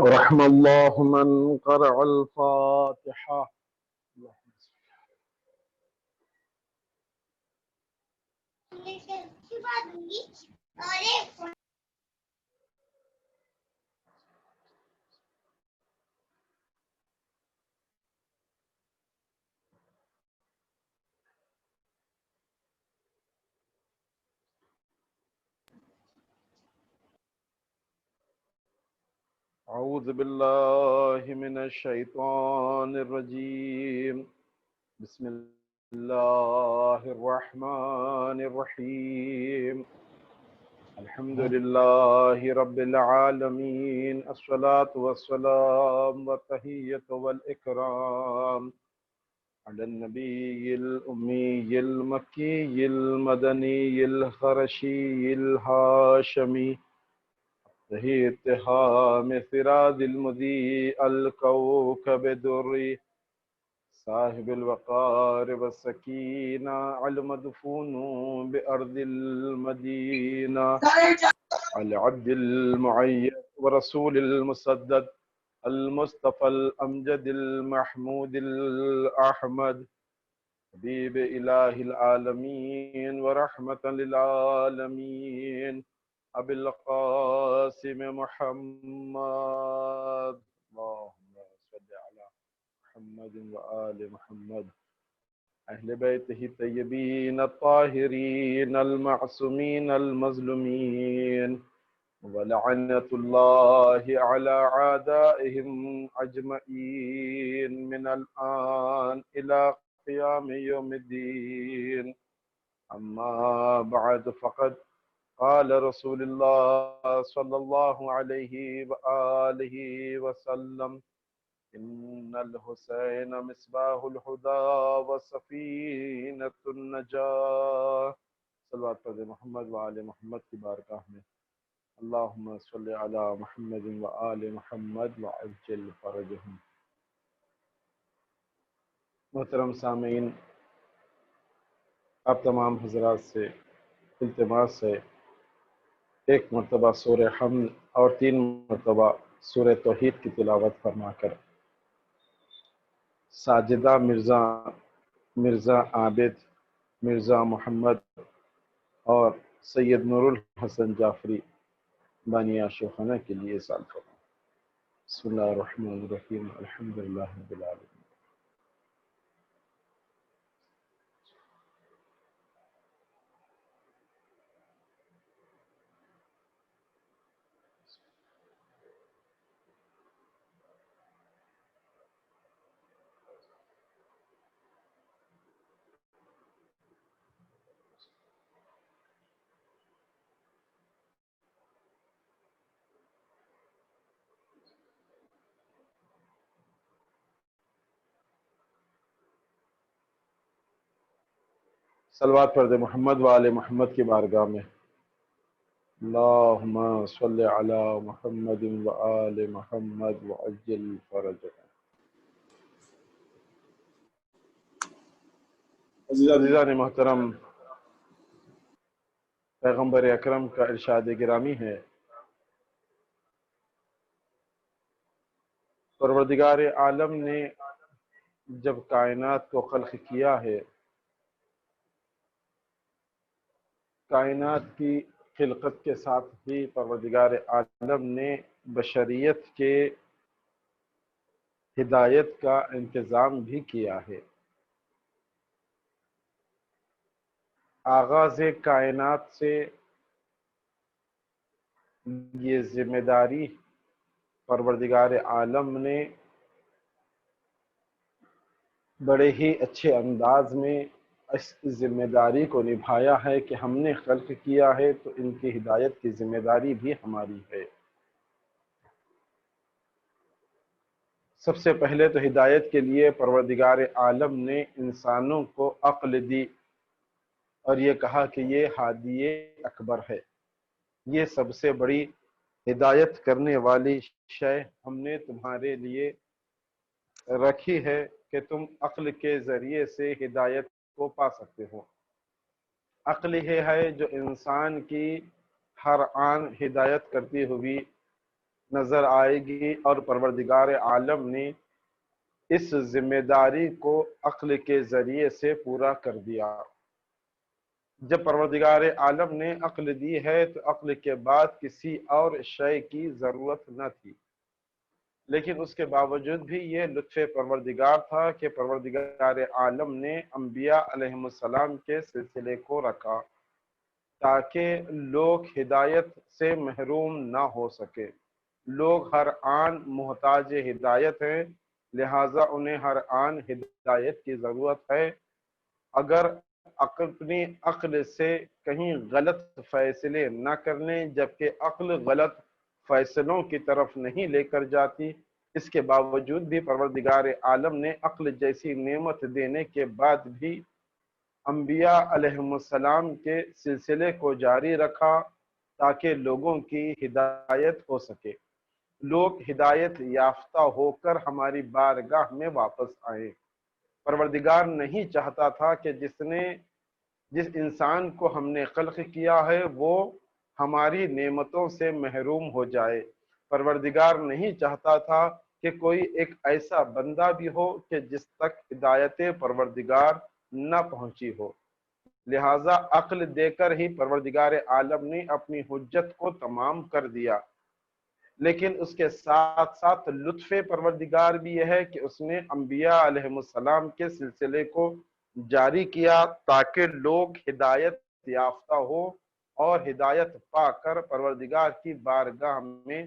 رحم الله من قرأ الفاتحة. أعوذ بالله من الشيطان الرجيم. بسم الله الرحمن الرحيم. الحمد لله رب العالمين. الصلاة والسلام والتحية والإكرام على النبي الأمي المكي المدني الخرشي الهاشمي ذي اتهام سراج المضيء الكوكب الدري صاحب الوقار والسكينة المدفون بأرض المدينة العبد المعيد ورسول المسدد المصطفى الأمجد المحمود الأحمد حبيب إله العالمين ورحمة للعالمين أبي القاسم محمد. اللهم صل على محمد وآل محمد أهل بيته الطيبين الطاهرين المعصومين المظلومين ولعنة الله على أعدائهم أجمعين من الآن إلى قيام يوم الدين. أما بعد فقد قال رسول الله صلى الله عليه وآله وسلم إن الحسين مصباح الهدى وسفينة النجاة. صلوات پر محمد وآل محمد کی بارگاہ میں اللہم صلی علی محمد وآل محمد وعجل فرجہم. محترم سامعین، آپ تمام حضرات سے التماس ہے ایک مرتبہ سورہ حمد اور 3 مرتبہ سورہ توحید کی تلاوت فرما کر ساجدہ مرزا عابد، مرزا محمد اور سید نور الحسن جعفری بانی عاشقانہ کے لیے سال فرما. بسم اللہ الرحمن الرحیم. الحمدللہ رب العالمین. صلوات پڑھ دے محمد و آل محمد کی بارگاہ میں۔ اللہم صلی علی محمد و آل محمد وعجل فرجہ۔ عزیزان محترم، پیغمبر اکرم کا ارشاد گرامی ہے، پروردگار عالم نے جب کائنات کو خلق کیا ہے، کائنات کی خلقت کے ساتھ ہی پروردگار عالم نے بشریت کے ہدایت کا انتظام بھی کیا ہے۔ آغاز کائنات سے یہ ذمہ داری پروردگار عالم نے بڑے ہی اچھے انداز میں اس ذمہ داری کو نبھایا ہے کہ ہم نے خلق کیا ہے تو ان کی ہدایت کی ذمہ داری بھی ہماری ہے۔ سب سے پہلے تو ہدایت کے لیے پروردگار عالم نے انسانوں کو عقل دی اور یہ کہا کہ یہ ہادی اکبر ہے، یہ سب سے بڑی ہدایت کرنے والی شے ہم نے تمہارے لیے رکھی ہے کہ تم عقل کے ذریعے سے ہدایت کو پا سکتے ہو۔ عقل یہ ہے جو انسان کی ہر آن ہدایت کرتی ہوئی نظر آئے گی، اور پروردگار عالم نے اس ذمہ داری کو عقل کے ذریعے سے پورا کر دیا۔ جب پروردگار عالم نے عقل دی ہے تو عقل کے بعد کسی اور شے کی ضرورت نہ تھی، لیکن اس کے باوجود بھی یہ لطف پروردگار تھا کہ پروردگار عالم نے انبیاء علیہ السلام کے سلسلے کو رکھا تاکہ لوگ ہدایت سے محروم نہ ہو سکے۔ لوگ ہر آن محتاج ہدایت ہیں، لہٰذا انہیں ہر آن ہدایت کی ضرورت ہے۔ اگر اپنی عقل سے کہیں غلط فیصلے نہ کرنے، جبکہ عقل غلط فیصلوں کی طرف نہیں لے کر جاتی، اس کے باوجود بھی پروردگار عالم نے عقل جیسی نعمت دینے کے بعد بھی انبیاء علیہ السلام کے سلسلے کو جاری رکھا تاکہ لوگوں کی ہدایت ہو سکے، لوگ ہدایت یافتہ ہو کر ہماری بارگاہ میں واپس آئیں۔ پروردگار نہیں چاہتا تھا کہ جس انسان کو ہم نے خلق کیا ہے وہ ہماری نعمتوں سے محروم ہو جائے۔ پروردگار نہیں چاہتا تھا کہ کوئی ایک ایسا بندہ بھی ہو کہ جس تک ہدایت پروردگار نہ پہنچی ہو، لہٰذا عقل دے کر ہی پروردگار عالم نے اپنی حجت کو تمام کر دیا۔ لیکن اس کے ساتھ ساتھ لطف پروردگار بھی یہ ہے کہ اس نے انبیاء علیہ السلام کے سلسلے کو جاری کیا تاکہ لوگ ہدایت یافتہ ہو اور ہدایت پا کر پروردگار کی بارگاہ میں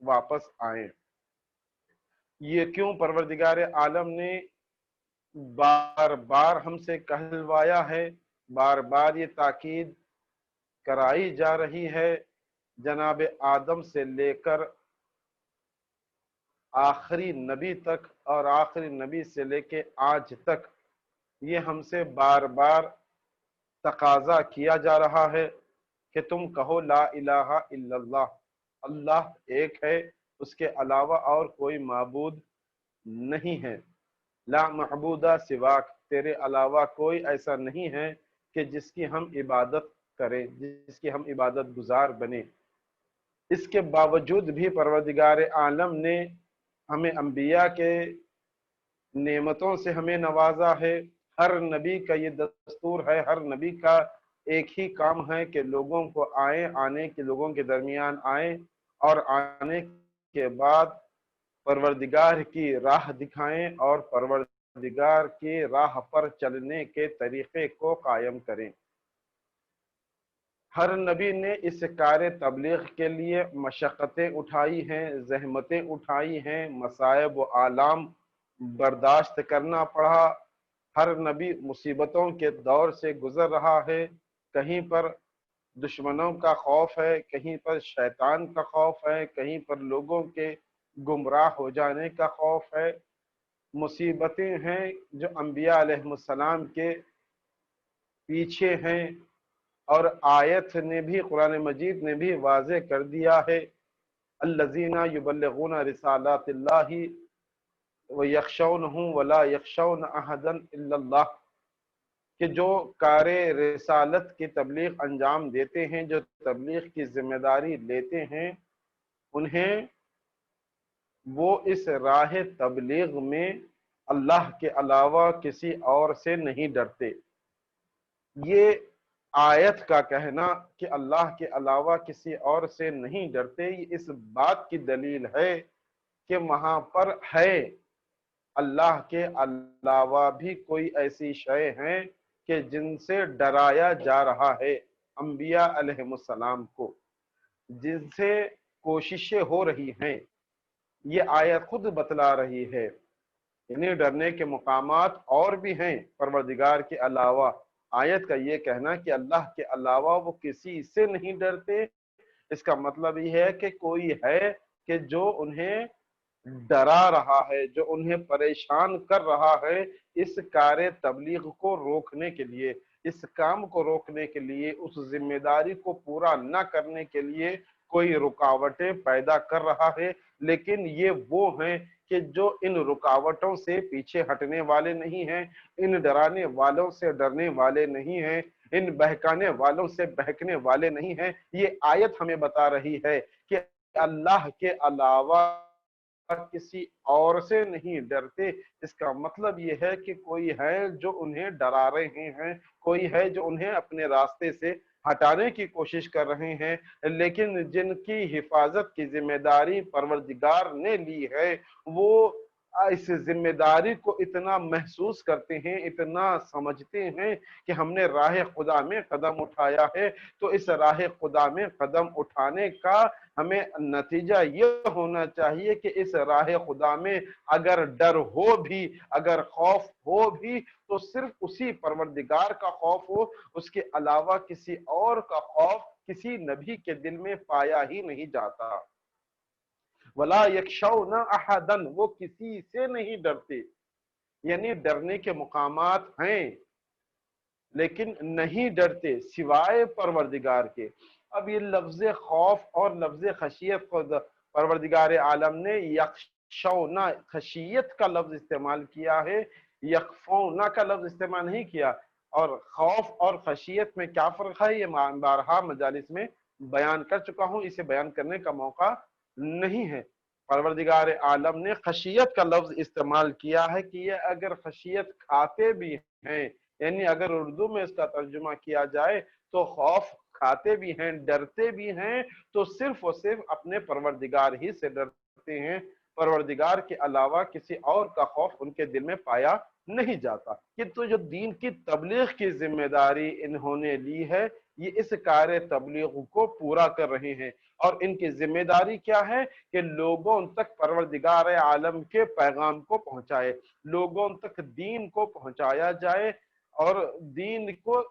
واپس آئیں۔ یہ کیوں پروردگار عالم نے بار بار ہم سے کہلوایا ہے، بار بار یہ تاکید کرائی جا رہی ہے، جناب آدم سے لے کر آخری نبی تک اور آخری نبی سے لے کے آج تک یہ ہم سے بار بار تقاضا کیا جا رہا ہے کہ تم کہو لا الہ الا اللہ، اللہ ایک ہے، اس کے علاوہ اور کوئی معبود نہیں ہے۔ لا معبود سواک، تیرے علاوہ کوئی ایسا نہیں ہے کہ جس کی ہم عبادت کریں، جس کی ہم عبادت گزار بنیں۔ اس کے باوجود بھی پروردگار عالم نے ہمیں انبیاء کے نعمتوں سے ہمیں نوازا ہے۔ ہر نبی کا یہ دستور ہے، ہر نبی کا ایک ہی کام ہے کہ لوگوں کو آنے کے لوگوں کے درمیان آئیں اور آنے کے بعد پروردگار کی راہ دکھائیں اور پروردگار کی راہ پر چلنے کے طریقے کو قائم کریں۔ ہر نبی نے اس کار تبلیغ کے لیے مشقتیں اٹھائی ہیں، زحمتیں اٹھائی ہیں، مصائب و آلام برداشت کرنا پڑا۔ ہر نبی مصیبتوں کے دور سے گزر رہا ہے، کہیں پر دشمنوں کا خوف ہے، کہیں پر شیطان کا خوف ہے، کہیں پر لوگوں کے گمراہ ہو جانے کا خوف ہے۔ مصیبتیں ہیں جو انبیاء علیہ السلام کے پیچھے ہیں، اور آیت نے بھی، قرآن مجید نے بھی واضح کر دیا ہے، الذین یبلغون رسالات اللہ ویخشونہ ولا یخشون احدا الا اللہ، کہ جو کار رسالت کی تبلیغ انجام دیتے ہیں، جو تبلیغ کی ذمہ داری لیتے ہیں، انہیں وہ اس راہ تبلیغ میں اللہ کے علاوہ کسی اور سے نہیں ڈرتے۔ یہ آیت کا کہنا کہ اللہ کے علاوہ کسی اور سے نہیں ڈرتے، یہ اس بات کی دلیل ہے کہ وہاں پر ہے اللہ کے علاوہ بھی کوئی ایسی شے ہیں کہ جن سے ڈرایا جا رہا ہے انبیاء علیہ السلام کو، جن سے کوششیں ہو رہی ہیں۔ یہ آیت خود بتلا رہی ہے، یعنی ڈرنے کے مقامات اور بھی ہیں پروردگار کے علاوہ۔ آیت کا یہ کہنا کہ اللہ کے علاوہ وہ کسی سے نہیں ڈرتے، اس کا مطلب یہ ہے کہ کوئی ہے کہ جو انہیں ڈرا رہا ہے، جو انہیں پریشان کر رہا ہے اس کار تبلیغ کو روکنے کے لیے، اس کام کو روکنے کے لیے، اس ذمہ داری کو پورا نہ کرنے کے لیے کوئی رکاوٹیں پیدا کر رہا ہے۔ لیکن یہ وہ ہیں کہ جو ان رکاوٹوں سے پیچھے ہٹنے والے نہیں ہیں، ان ڈرانے والوں سے ڈرنے والے نہیں ہیں، ان بہکانے والوں سے بہکنے والے نہیں ہیں۔ یہ آیت ہمیں بتا رہی ہے کہ اللہ کے علاوہ کسی اور سے نہیں ڈرتے۔ اس کا مطلب یہ ہے کہ کوئی ہے جو انہیں ڈرا رہے ہیں، کوئی ہے جو انہیں اپنے راستے سے ہٹانے کی کوشش کر رہے ہیں، لیکن جن کی حفاظت کی ذمہ داری پروردگار نے لی ہے، وہ اس ذمہ داری کو اتنا محسوس کرتے ہیں، اتنا سمجھتے ہیں کہ ہم نے راہ خدا میں قدم اٹھایا ہے، تو اس راہ خدا میں قدم اٹھانے کا ہمیں نتیجہ یہ ہونا چاہیے کہ اس راہ خدا میں اگر ڈر ہو بھی، اگر خوف ہو بھی، تو صرف اسی پروردگار کا خوف ہو، اس کے علاوہ کسی اور کا خوف کسی نبی کے دل میں پایا ہی نہیں جاتا۔ وَلَا يَخْشَوْنَ أَحَدًا، وہ کسی سے نہیں ڈرتے، یعنی ڈرنے کے مقامات ہیں لیکن نہیں ڈرتے سوائے پروردگار کے۔ اب یہ لفظ خوف اور لفظ خشیت خود پروردگار عالم نے یخشون، خشیت کا لفظ استعمال کیا ہے، یخفون کا لفظ استعمال نہیں کیا۔ اور خوف اور خشیت میں کیا فرق ہے یہ بارہا مجالس میں بیان کر چکا ہوں، اسے بیان کرنے کا موقع نہیں ہے۔ پروردگار عالم نے خشیت کا لفظ استعمال کیا ہے کہ یہ اگر خشیت کھاتے بھی ہیں، یعنی اگر اردو میں اس کا ترجمہ کیا جائے تو خوف کھاتے بھی ہیں، ڈرتے بھی ہیں، تو صرف اور صرف اپنے پروردگار ہی سے ڈرتے ہیں، پروردگار کے علاوہ کسی اور کا خوف ان کے دل میں پایا نہیں جاتا۔ کہ تو جو دین کی تبلیغ کی ذمہ داری انہوں نے لی ہے، یہ اس کار تبلیغ کو پورا کر رہے ہیں، اور ان کی ذمہ داری کیا ہے کہ لوگوں تک پروردگار عالم کے پیغام کو پہنچائے، لوگوں تک دین کو پہنچایا جائے اور دین کو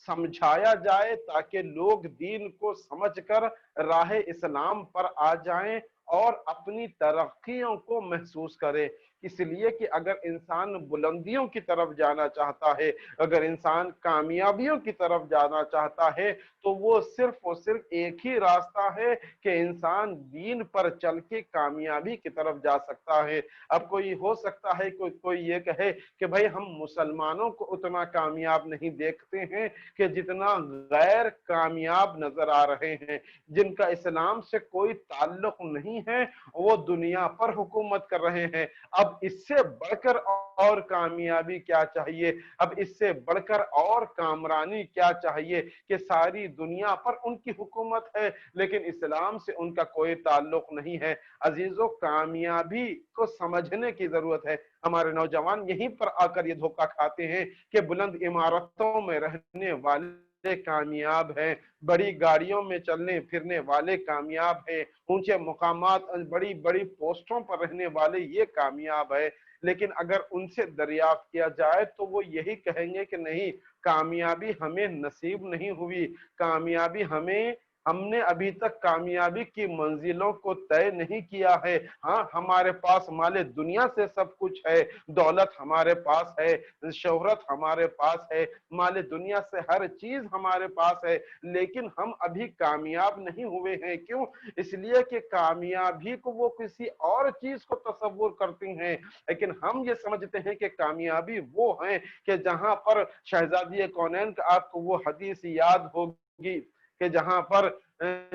سمجھایا جائے، تاکہ لوگ دین کو سمجھ کر راہ اسلام پر آ جائیں اور اپنی ترقیوں کو محسوس کرے۔ اس لیے کہ اگر انسان بلندیوں کی طرف جانا چاہتا ہے، اگر انسان کامیابیوں کی طرف جانا چاہتا ہے، تو وہ صرف اور صرف ایک ہی راستہ ہے کہ انسان دین پر چل کے کامیابی کی طرف جا سکتا ہے۔ اب کوئی ہو سکتا ہے کوئی یہ کہے کہ بھائی ہم مسلمانوں کو اتنا کامیاب نہیں دیکھتے ہیں کہ جتنا غیر کامیاب نظر آ رہے ہیں، جن کا اسلام سے کوئی تعلق نہیں ہے، وہ دنیا پر حکومت کر رہے ہیں۔ اب اس سے بڑھ کر اور کامیابی کیا چاہیے؟ اب اس سے بڑھ کر اور کامرانی کیا چاہیے کہ ساری دنیا پر ان کی حکومت ہے لیکن اسلام سے ان کا کوئی تعلق نہیں ہے۔ عزیزو، کامیابی کو سمجھنے کی ضرورت ہے۔ ہمارے نوجوان یہیں پر آ کر یہ دھوکہ کھاتے ہیں کہ بلند عمارتوں میں رہنے والے کامیاب ہیں، بڑی گاڑیوں میں چلنے پھرنے والے کامیاب ہیں، اونچے مقامات بڑی بڑی پوسٹوں پر رہنے والے یہ کامیاب ہے۔ لیکن اگر ان سے دریافت کیا جائے تو وہ یہی کہیں گے کہ نہیں، کامیابی ہمیں نصیب نہیں ہوئی، کامیابی ہمیں ہم نے ابھی تک کامیابی کی منزلوں کو طے نہیں کیا ہے۔ ہاں ہمارے پاس مال دنیا سے سب کچھ ہے، دولت ہمارے پاس ہے، شہرت ہمارے پاس ہے، مال دنیا سے ہر چیز ہمارے پاس ہے، لیکن ہم ابھی کامیاب نہیں ہوئے ہیں۔ کیوں؟ اس لیے کہ کامیابی کو وہ کسی اور چیز کو تصور کرتی ہیں، لیکن ہم یہ سمجھتے ہیں کہ کامیابی وہ ہے کہ جہاں پر شہزادی کونین کا آپ کو وہ حدیث یاد ہوگی کہ جہاں پر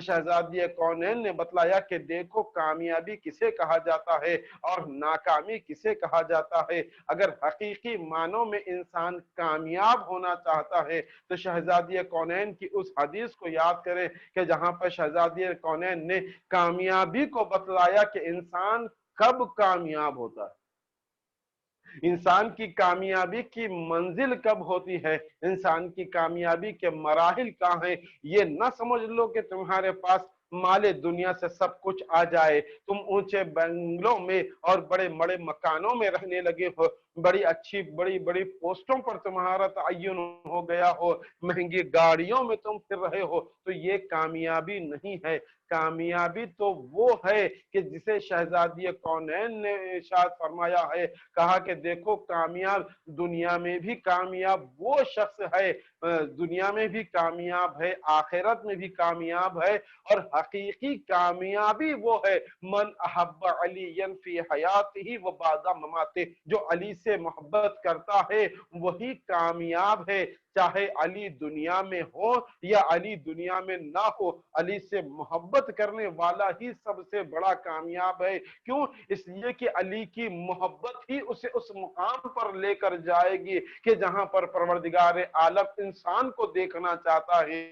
شہزادی کونین نے بتلایا کہ دیکھو کامیابی کسے کہا جاتا ہے اور ناکامی کسے کہا جاتا ہے۔ اگر حقیقی معنوں میں انسان کامیاب ہونا چاہتا ہے تو شہزادی کونین کی اس حدیث کو یاد کریں کہ جہاں پر شہزادی کونین نے کامیابی کو بتلایا کہ انسان کب کامیاب ہوتا ہے، انسان کی کامیابی کی منزل کب ہوتی ہے، انسان کی کامیابی کے مراحل کہاں ہیں۔ یہ نہ سمجھ لو کہ تمہارے پاس مال دنیا سے سب کچھ آ جائے، تم اونچے بنگلوں میں اور بڑے بڑے مکانوں میں رہنے لگے ہو، بڑی اچھی بڑی بڑی پوسٹوں پر تمہارا تعین ہو گیا ہو، مہنگی گاڑیوں میں تم پھر رہے ہو، تو یہ کامیابی نہیں ہے۔ کامیابی تو وہ ہے کہ جسے شہزادی کونین نے ارشاد فرمایا ہے، کہا کہ دیکھو کامیاب دنیا میں بھی کامیاب وہ شخص ہے، دنیا میں بھی کامیاب ہے، آخرت میں بھی کامیاب ہے، اور حقیقی کامیابی وہ ہے من احب علی فی حیاتہ و بعد مماتہ، جو علی سے محبت کرتا ہے وہی کامیاب ہے، چاہے علی دنیا میں ہو یا علی دنیا میں نہ ہو، علی سے محبت کرنے والا ہی سب سے بڑا کامیاب ہے۔ کیوں؟ اس لیے کہ علی کی محبت ہی اسے اس مقام پر لے کر جائے گی کہ جہاں پر پروردگار عالم انسان کو دیکھنا چاہتا ہے۔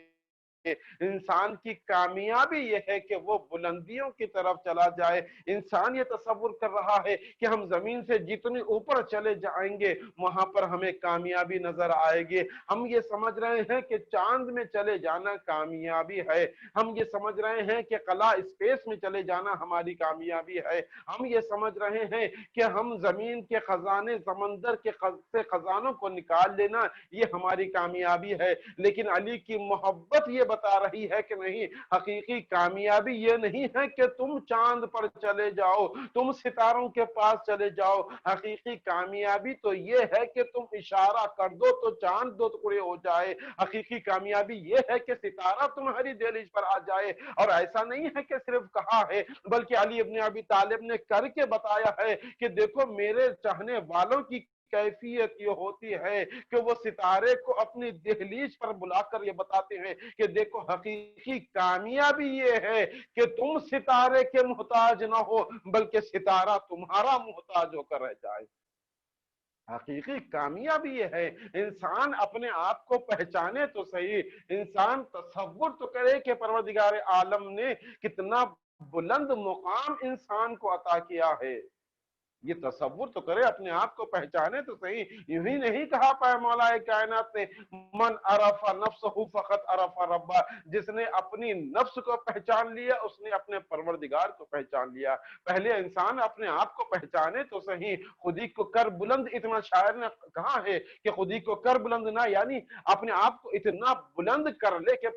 انسان کی کامیابی یہ ہے کہ وہ بلندیوں کی طرف چلا جائے۔ انسان یہ تصور کر رہا ہے کہ ہم زمین سے جتنی اوپر چلے جائیں گے وہاں پر ہمیں کامیابی نظر آئے گی۔ ہم یہ سمجھ رہے ہیں کہ چاند میں چلے جانا کامیابی ہے، ہم یہ سمجھ رہے ہیں کہ خلا اسپیس میں چلے جانا ہماری کامیابی ہے، ہم یہ سمجھ رہے ہیں کہ ہم زمین کے خزانے سمندر کے خزانوں کو نکال لینا یہ ہماری کامیابی ہے۔ لیکن علی کی محبت یہ بتا رہی ہے کہ نہیں، حقیقی کامیابی یہ نہیں ہے کہ تم چاند پر چلے جاؤ، تم ستاروں کے پاس چلے جاؤ، حقیقی کامیابی تو یہ ہے کہ تم اشارہ کر دو تو چاند دو ٹکڑے ہو جائے، حقیقی کامیابی یہ ہے کہ ستارہ تمہاری دہلیز پر آ جائے۔ اور ایسا نہیں ہے کہ صرف کہا ہے بلکہ علی ابن ابی طالب نے کر کے بتایا ہے کہ دیکھو میرے چاہنے والوں کی کیفیت یہ ہوتی ہے کہ وہ ستارے کو اپنی دہلیز پر بلا کر یہ بتاتے ہیں کہ دیکھو حقیقی کامیابی یہ ہے کہ تم ستارے کے محتاج نہ ہو بلکہ ستارہ تمہارا محتاج ہو کر رہ جائے۔ حقیقی کامیابی یہ ہے انسان اپنے آپ کو پہچانے تو صحیح، انسان تصور تو کرے کہ پروردگار عالم نے کتنا بلند مقام انسان کو عطا کیا ہے، یہ تصور تو کرے، اپنے آپ کو پہچانے تو صحیح۔ یوں ہی نہیں کہا پائے مولا کائنات نے من عرف نفسہ فقط عرف ربہ، جس نے اپنی نفس کو پہچان لیا اس نے اپنے پروردگار کو پہچان لیا۔ پہلے انسان اپنے آپ کو پہچانے تو صحیح، خودی کو کر بلند، اتنا شاعر نے کہا ہے کہ خودی کو کر بلند نہ، یعنی اپنے آپ کو اتنا بلند کر لے کہ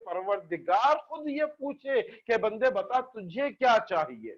پروردگار خود یہ پوچھے کہ بندے بتا تجھے کیا چاہیے۔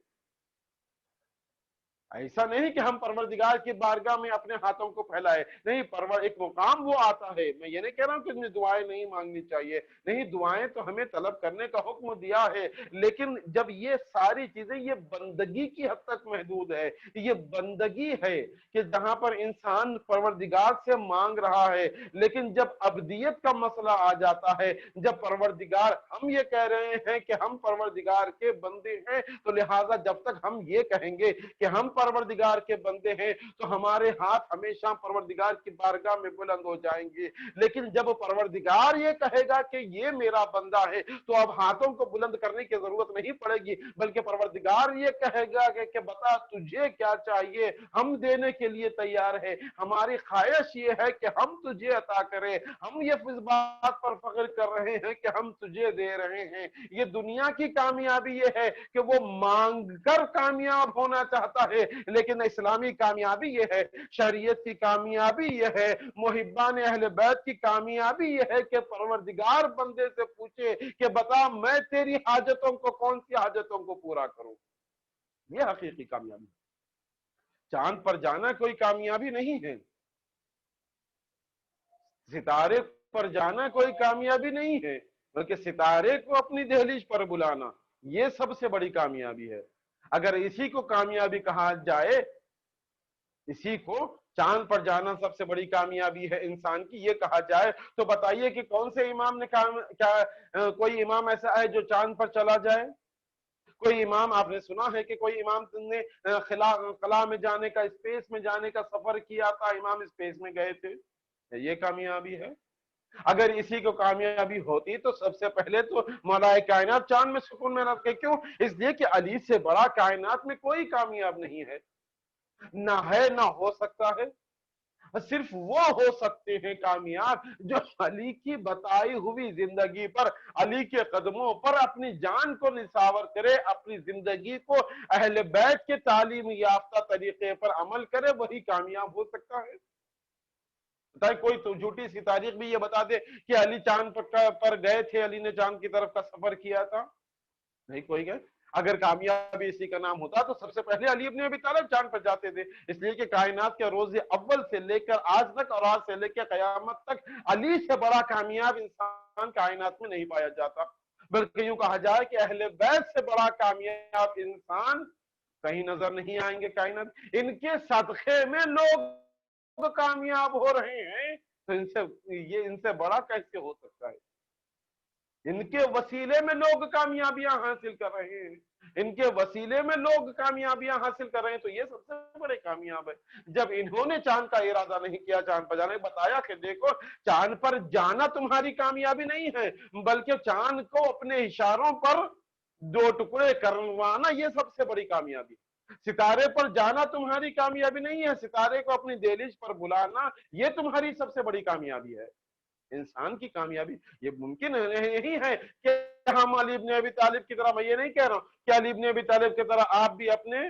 ایسا نہیں کہ ہم پروردگار کی بارگاہ میں اپنے ہاتھوں کو پھیلائے، نہیں، ایک مقام وہ آتا ہے۔ میں یہ نہیں کہہ رہا ہوں کہ ہمیں دعائیں نہیں مانگنی چاہیے، نہیں، دعائیں تو ہمیں طلب کرنے کا حکم دیا ہے، لیکن جب یہ ساری چیزیں یہ بندگی کی حد تک محدود ہے، یہ بندگی ہے کہ جہاں پر انسان پروردگار سے مانگ رہا ہے، لیکن جب ابدیت کا مسئلہ آ جاتا ہے، جب پروردگار، ہم یہ کہہ رہے ہیں کہ ہم پروردگار کے بندے ہیں، تو لہٰذا جب تک ہم یہ کہیں گے کہ ہم پروردگار کے بندے ہیں تو ہمارے ہاتھ ہمیشہ پروردگار کی بارگاہ میں بلند ہو جائیں گے، لیکن جب پروردگار یہ کہے گا کہ یہ میرا بندہ ہے تو اب ہاتھوں کو بلند کرنے کی ضرورت نہیں پڑے گی، بلکہ پروردگار یہ کہے گا کہ بتا تجھے کیا چاہیے، ہم دینے کے لیے تیار ہے، ہماری خواہش یہ ہے کہ ہم تجھے عطا کریں، ہم یہ اس بات پر فخر کر رہے ہیں کہ ہم تجھے دے رہے ہیں۔ یہ دنیا کی کامیابی یہ ہے کہ وہ مانگ کر کامیاب ہونا چاہتا ہے، لیکن اسلامی کامیابی یہ ہے، شریعت کی کامیابی یہ ہے، محبان اہل بیت کی کامیابی یہ ہے کہ پروردگار بندے سے پوچھے کہ بتا میں تیری حاجتوں کو، کون سی حاجتوں کو پورا کروں۔ یہ حقیقی کامیابی۔ چاند پر جانا کوئی کامیابی نہیں ہے، ستارے پر جانا کوئی کامیابی نہیں ہے، بلکہ ستارے کو اپنی دہلیز پر بلانا یہ سب سے بڑی کامیابی ہے۔ اگر اسی کو کامیابی کہا جائے، اسی کو چاند پر جانا سب سے بڑی کامیابی ہے انسان کی، یہ کہا جائے تو بتائیے کہ کون سے امام نے کوئی امام ایسا ہے جو چاند پر چلا جائے؟ کوئی امام آپ نے سنا ہے کہ کوئی امام نے خلا میں جانے کا، اسپیس میں جانے کا سفر کیا تھا، امام اسپیس میں گئے تھے؟ یہ کامیابی ہے۔ اگر اسی کو کامیابی ہوتی تو سب سے پہلے تو مولا کائنات چاند میں سکون میں رکھے۔ کیوں؟ اس لیے کہ علی سے بڑا کائنات میں کوئی کامیاب نہیں ہے، نہ ہے نہ ہو سکتا ہے۔ صرف وہ ہو سکتے ہیں کامیاب جو علی کی بتائی ہوئی زندگی پر، علی کے قدموں پر اپنی جان کو نثار کرے، اپنی زندگی کو اہل بیت کے تعلیم یافتہ طریقے پر عمل کرے، وہی کامیاب ہو سکتا ہے۔ کوئی تو جھوٹی سی تاریخ بھی یہ بتا دے کہ علی چاند پر گئے تھے، علی نے چاند کی طرف کا سفر کیا تھا، نہیں کوئی گئے۔ اگر کامیابی اسی کا نام ہوتا تو سب سے پہلے علی ابن ابی طالب چاند پر جاتے تھے، اس لیے کہ کائنات کے روز اول سے لے کر آج تک اور آج سے لے کر قیامت تک علی سے بڑا کامیاب انسان کائنات میں نہیں پایا جاتا۔ بلکہ یوں کہا جائے کہ اہل بیت سے بڑا کامیاب انسان کہیں نظر نہیں آئیں گے کائنات۔ ان کے صدقے میں لوگ کامیاب ہو رہے ہیں تو ان سے بڑا کیسے ہو سکتا ہے؟ ان کے وسیلے میں لوگ کامیابیاں حاصل کر رہے ہیں، ان کے وسیلے میں لوگ کامیابیاں حاصل کر رہے ہیں تو یہ سب سے بڑے کامیاب ہے۔ جب انہوں نے چاند کا ارادہ نہیں کیا چاند پر جانے، بتایا کہ دیکھو چاند پر جانا تمہاری کامیابی نہیں ہے، بلکہ چاند کو اپنے اشاروں پر 2 ٹکڑے کروانا یہ سب سے بڑی کامیابی۔ ستارے پر جانا تمہاری کامیابی نہیں ہے، ستارے کو اپنی دہلیز پر بلانا یہ تمہاری سب سے بڑی کامیابی ہے۔ انسان کی کامیابی یہ ممکن نہیں ہے کہ ہم علی ابن ابی طالب کی طرح، میں یہ نہیں کہہ رہا ہوں کہ علی ابن ابی طالب کی طرح آپ بھی اپنے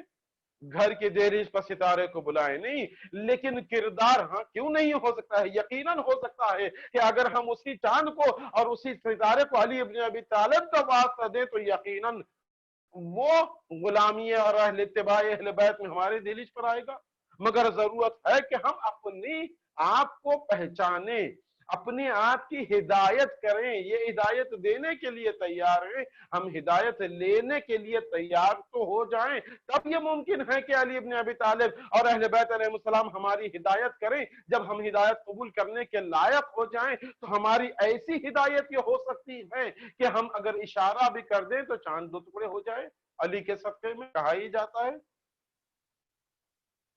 گھر کی دہلیز پر ستارے کو بلائیں، نہیں، لیکن کردار ہاں کیوں نہیں ہو سکتا ہے؟ یقیناً ہو سکتا ہے کہ اگر ہم اسی چاند کو اور اسی ستارے کو علی ابن ابی طالب کا واسطہ دیں تو یقیناً وہ غلامی اور اہل اتباع اہل بیت میں ہماری دہلیز پر آئے گا۔ مگر ضرورت ہے کہ ہم اپنی آپ کو پہچانیں، اپنے آپ کی ہدایت کریں۔ یہ ہدایت دینے کے لیے تیار ہیں، ہم ہدایت لینے کے لیے تیار تو ہو جائیں، تب یہ ممکن ہے کہ علی ابن ابی طالب اور اہل بیت علیہ السلام ہماری ہدایت کریں۔ جب ہم ہدایت قبول کرنے کے لائق ہو جائیں تو ہماری ایسی ہدایت یہ ہو سکتی ہے کہ ہم اگر اشارہ بھی کر دیں تو چاند 2 ٹکڑے ہو جائے۔ علی کے صدقے میں کہا ہی جاتا ہے،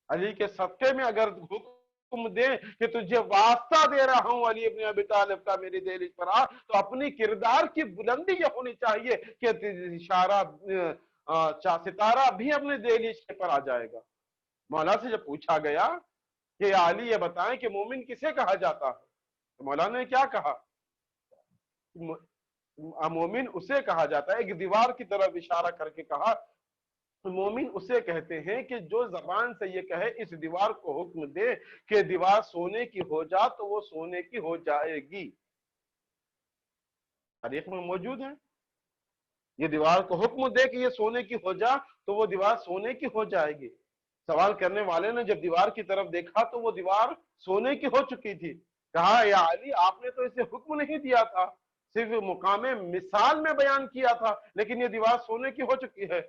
علی کے صدقے میں اگر حکم دیں کہ تجھے واسطہ دے رہا ہوں علی ابن ابی طالب کا میری دہلیز پر آ، تو اپنی کردار کی بلندی یہ ہونی چاہیے کہ اشارہ ستارہ بھی اپنے دہلیز پر آ جائے گا۔ مولا سے جب پوچھا گیا کہ علی یہ بتائیں کہ مومن کسے کہا جاتا ہے، تو مولا نے کیا کہا؟ مومن اسے کہا جاتا ہے، ایک دیوار کی طرف اشارہ کر کے کہا مومن اسے کہتے ہیں کہ جو زبان سے یہ کہے اس دیوار کو حکم دے کہ دیوار سونے کی ہو جا تو وہ سونے کی ہو جائے گی۔ تاریخ میں موجود ہے، یہ دیوار کو حکم دے کہ یہ سونے کی ہو جا تو وہ دیوار سونے کی ہو جائے گی۔ سوال کرنے والے نے جب دیوار کی طرف دیکھا تو وہ دیوار سونے کی ہو چکی تھی۔ کہا یا علی آپ نے تو اسے حکم نہیں دیا تھا، صرف مقام مثال میں بیان کیا تھا، لیکن یہ دیوار سونے کی ہو چکی ہے۔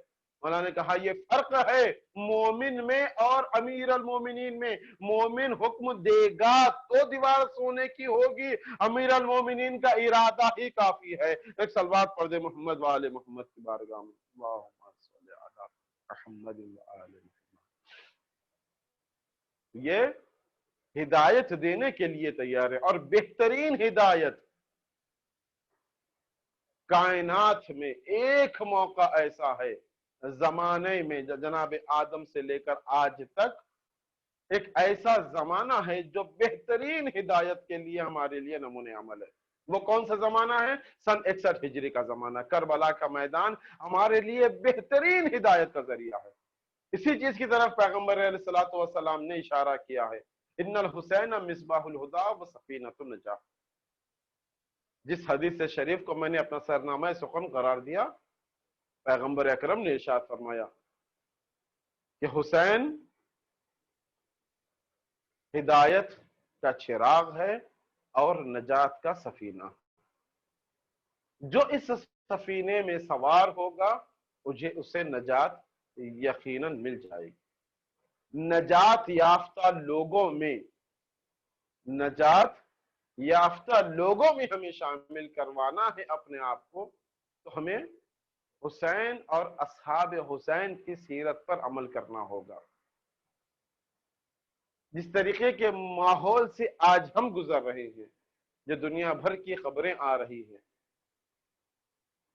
مولا نے کہا یہ فرق ہے مومن میں اور امیر المومنین میں۔ مومن حکم دے گا تو دیوار سونے کی ہوگی، امیر المومنین کا ارادہ ہی کافی ہے۔ ایک صلوات پڑھ دے محمد وآل محمد کی بارگاہ میں، اللہم صلی علی محمد وآل محمد۔ یہ ہدایت دینے کے لیے تیار ہے، اور بہترین ہدایت کائنات میں ایک موقع ایسا ہے زمانے میں، جناب آدم سے لے کر آج تک ایک ایسا زمانہ ہے جو بہترین ہدایت کے لیے ہمارے لیے نمونے عمل ہے۔ وہ کون سا زمانہ ہے؟ سن 61 ہجری کا زمانہ۔ کربلا کا میدان ہمارے لیے بہترین ہدایت کا ذریعہ ہے۔ اسی چیز کی طرف پیغمبر علیہ الصلوۃ والسلام نے اشارہ کیا ہے، ان الحسین مصباح الہدی و سفینۃ النجاہ۔ جس حدیث شریف کو میں نے اپنا سرنامہ سخن قرار دیا، پیغمبر اکرم نے ارشاد فرمایا کہ حسین ہدایت کا چراغ ہے اور نجات کا سفینہ۔ جو اس سفینے میں سوار ہوگا اسے نجات یقیناً مل جائے گی۔ نجات یافتہ لوگوں میں ہمیں شامل کروانا ہے اپنے آپ کو، تو ہمیں حسین اور اصحاب حسین کی سیرت پر عمل کرنا ہوگا۔ جس طریقے کے ماحول سے آج ہم گزر رہے ہیں، جو دنیا بھر کی خبریں آ رہی ہیں،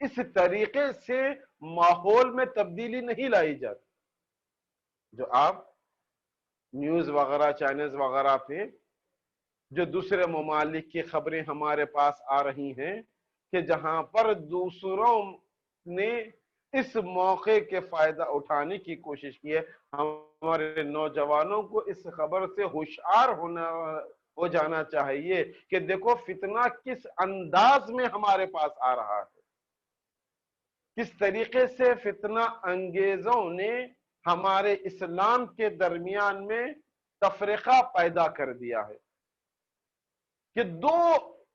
اس طریقے سے ماحول میں تبدیلی نہیں لائی جاتی۔ جو آپ نیوز وغیرہ چینلز وغیرہ پہ جو دوسرے ممالک کی خبریں ہمارے پاس آ رہی ہیں کہ جہاں پر دوسروں نے اس موقع کے فائدہ اٹھانے کی کوشش کی ہے، ہمارے نوجوانوں کو اس خبر سے ہوشیار ہو جانا چاہیے کہ دیکھو فتنہ کس انداز میں ہمارے پاس آ رہا ہے، کس طریقے سے فتنہ انگیزوں نے ہمارے اسلام کے درمیان میں تفرقہ پیدا کر دیا ہے کہ دو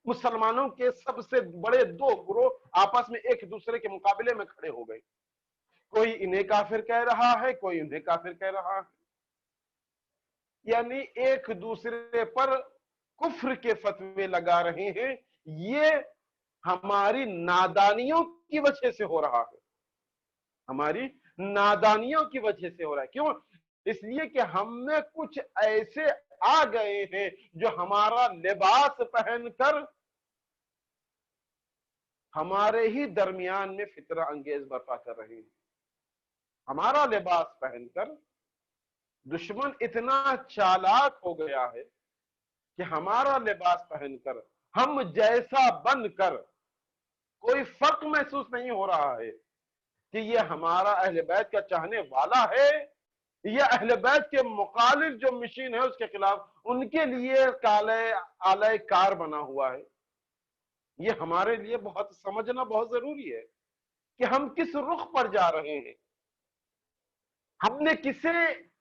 مسلمانوں کے سب سے بڑے دو گروہ آپس میں ایک دوسرے کے مقابلے میں کھڑے ہو گئے۔ کوئی انہیں کافر کہہ رہا ہے، کوئی انہیں کافر کہہ رہا ہے، یعنی ایک دوسرے پر کفر کے فتوے لگا رہے ہیں۔ یہ ہماری نادانیوں کی وجہ سے ہو رہا ہے، ہماری نادانیوں کی وجہ سے ہو رہا ہے۔ کیوں؟ اس لیے کہ ہم میں کچھ ایسے آ گئے ہیں جو ہمارا لباس پہن کر ہمارے ہی درمیان میں فتنہ انگیز برپا کر رہے ہیں۔ ہمارا لباس پہن کر دشمن اتنا چالاک ہو گیا ہے کہ ہمارا لباس پہن کر ہم جیسا بن کر کوئی فرق محسوس نہیں ہو رہا ہے کہ یہ ہمارا اہل بیت کا چاہنے والا ہے یا اہل بیت کے مخالف جو مشین ہے اس کے خلاف ان کے لیے آلہ کار بنا ہوا ہے۔ یہ ہمارے لیے بہت سمجھنا بہت ضروری ہے کہ ہم کس رخ پر جا رہے ہیں۔ ہم نے کسے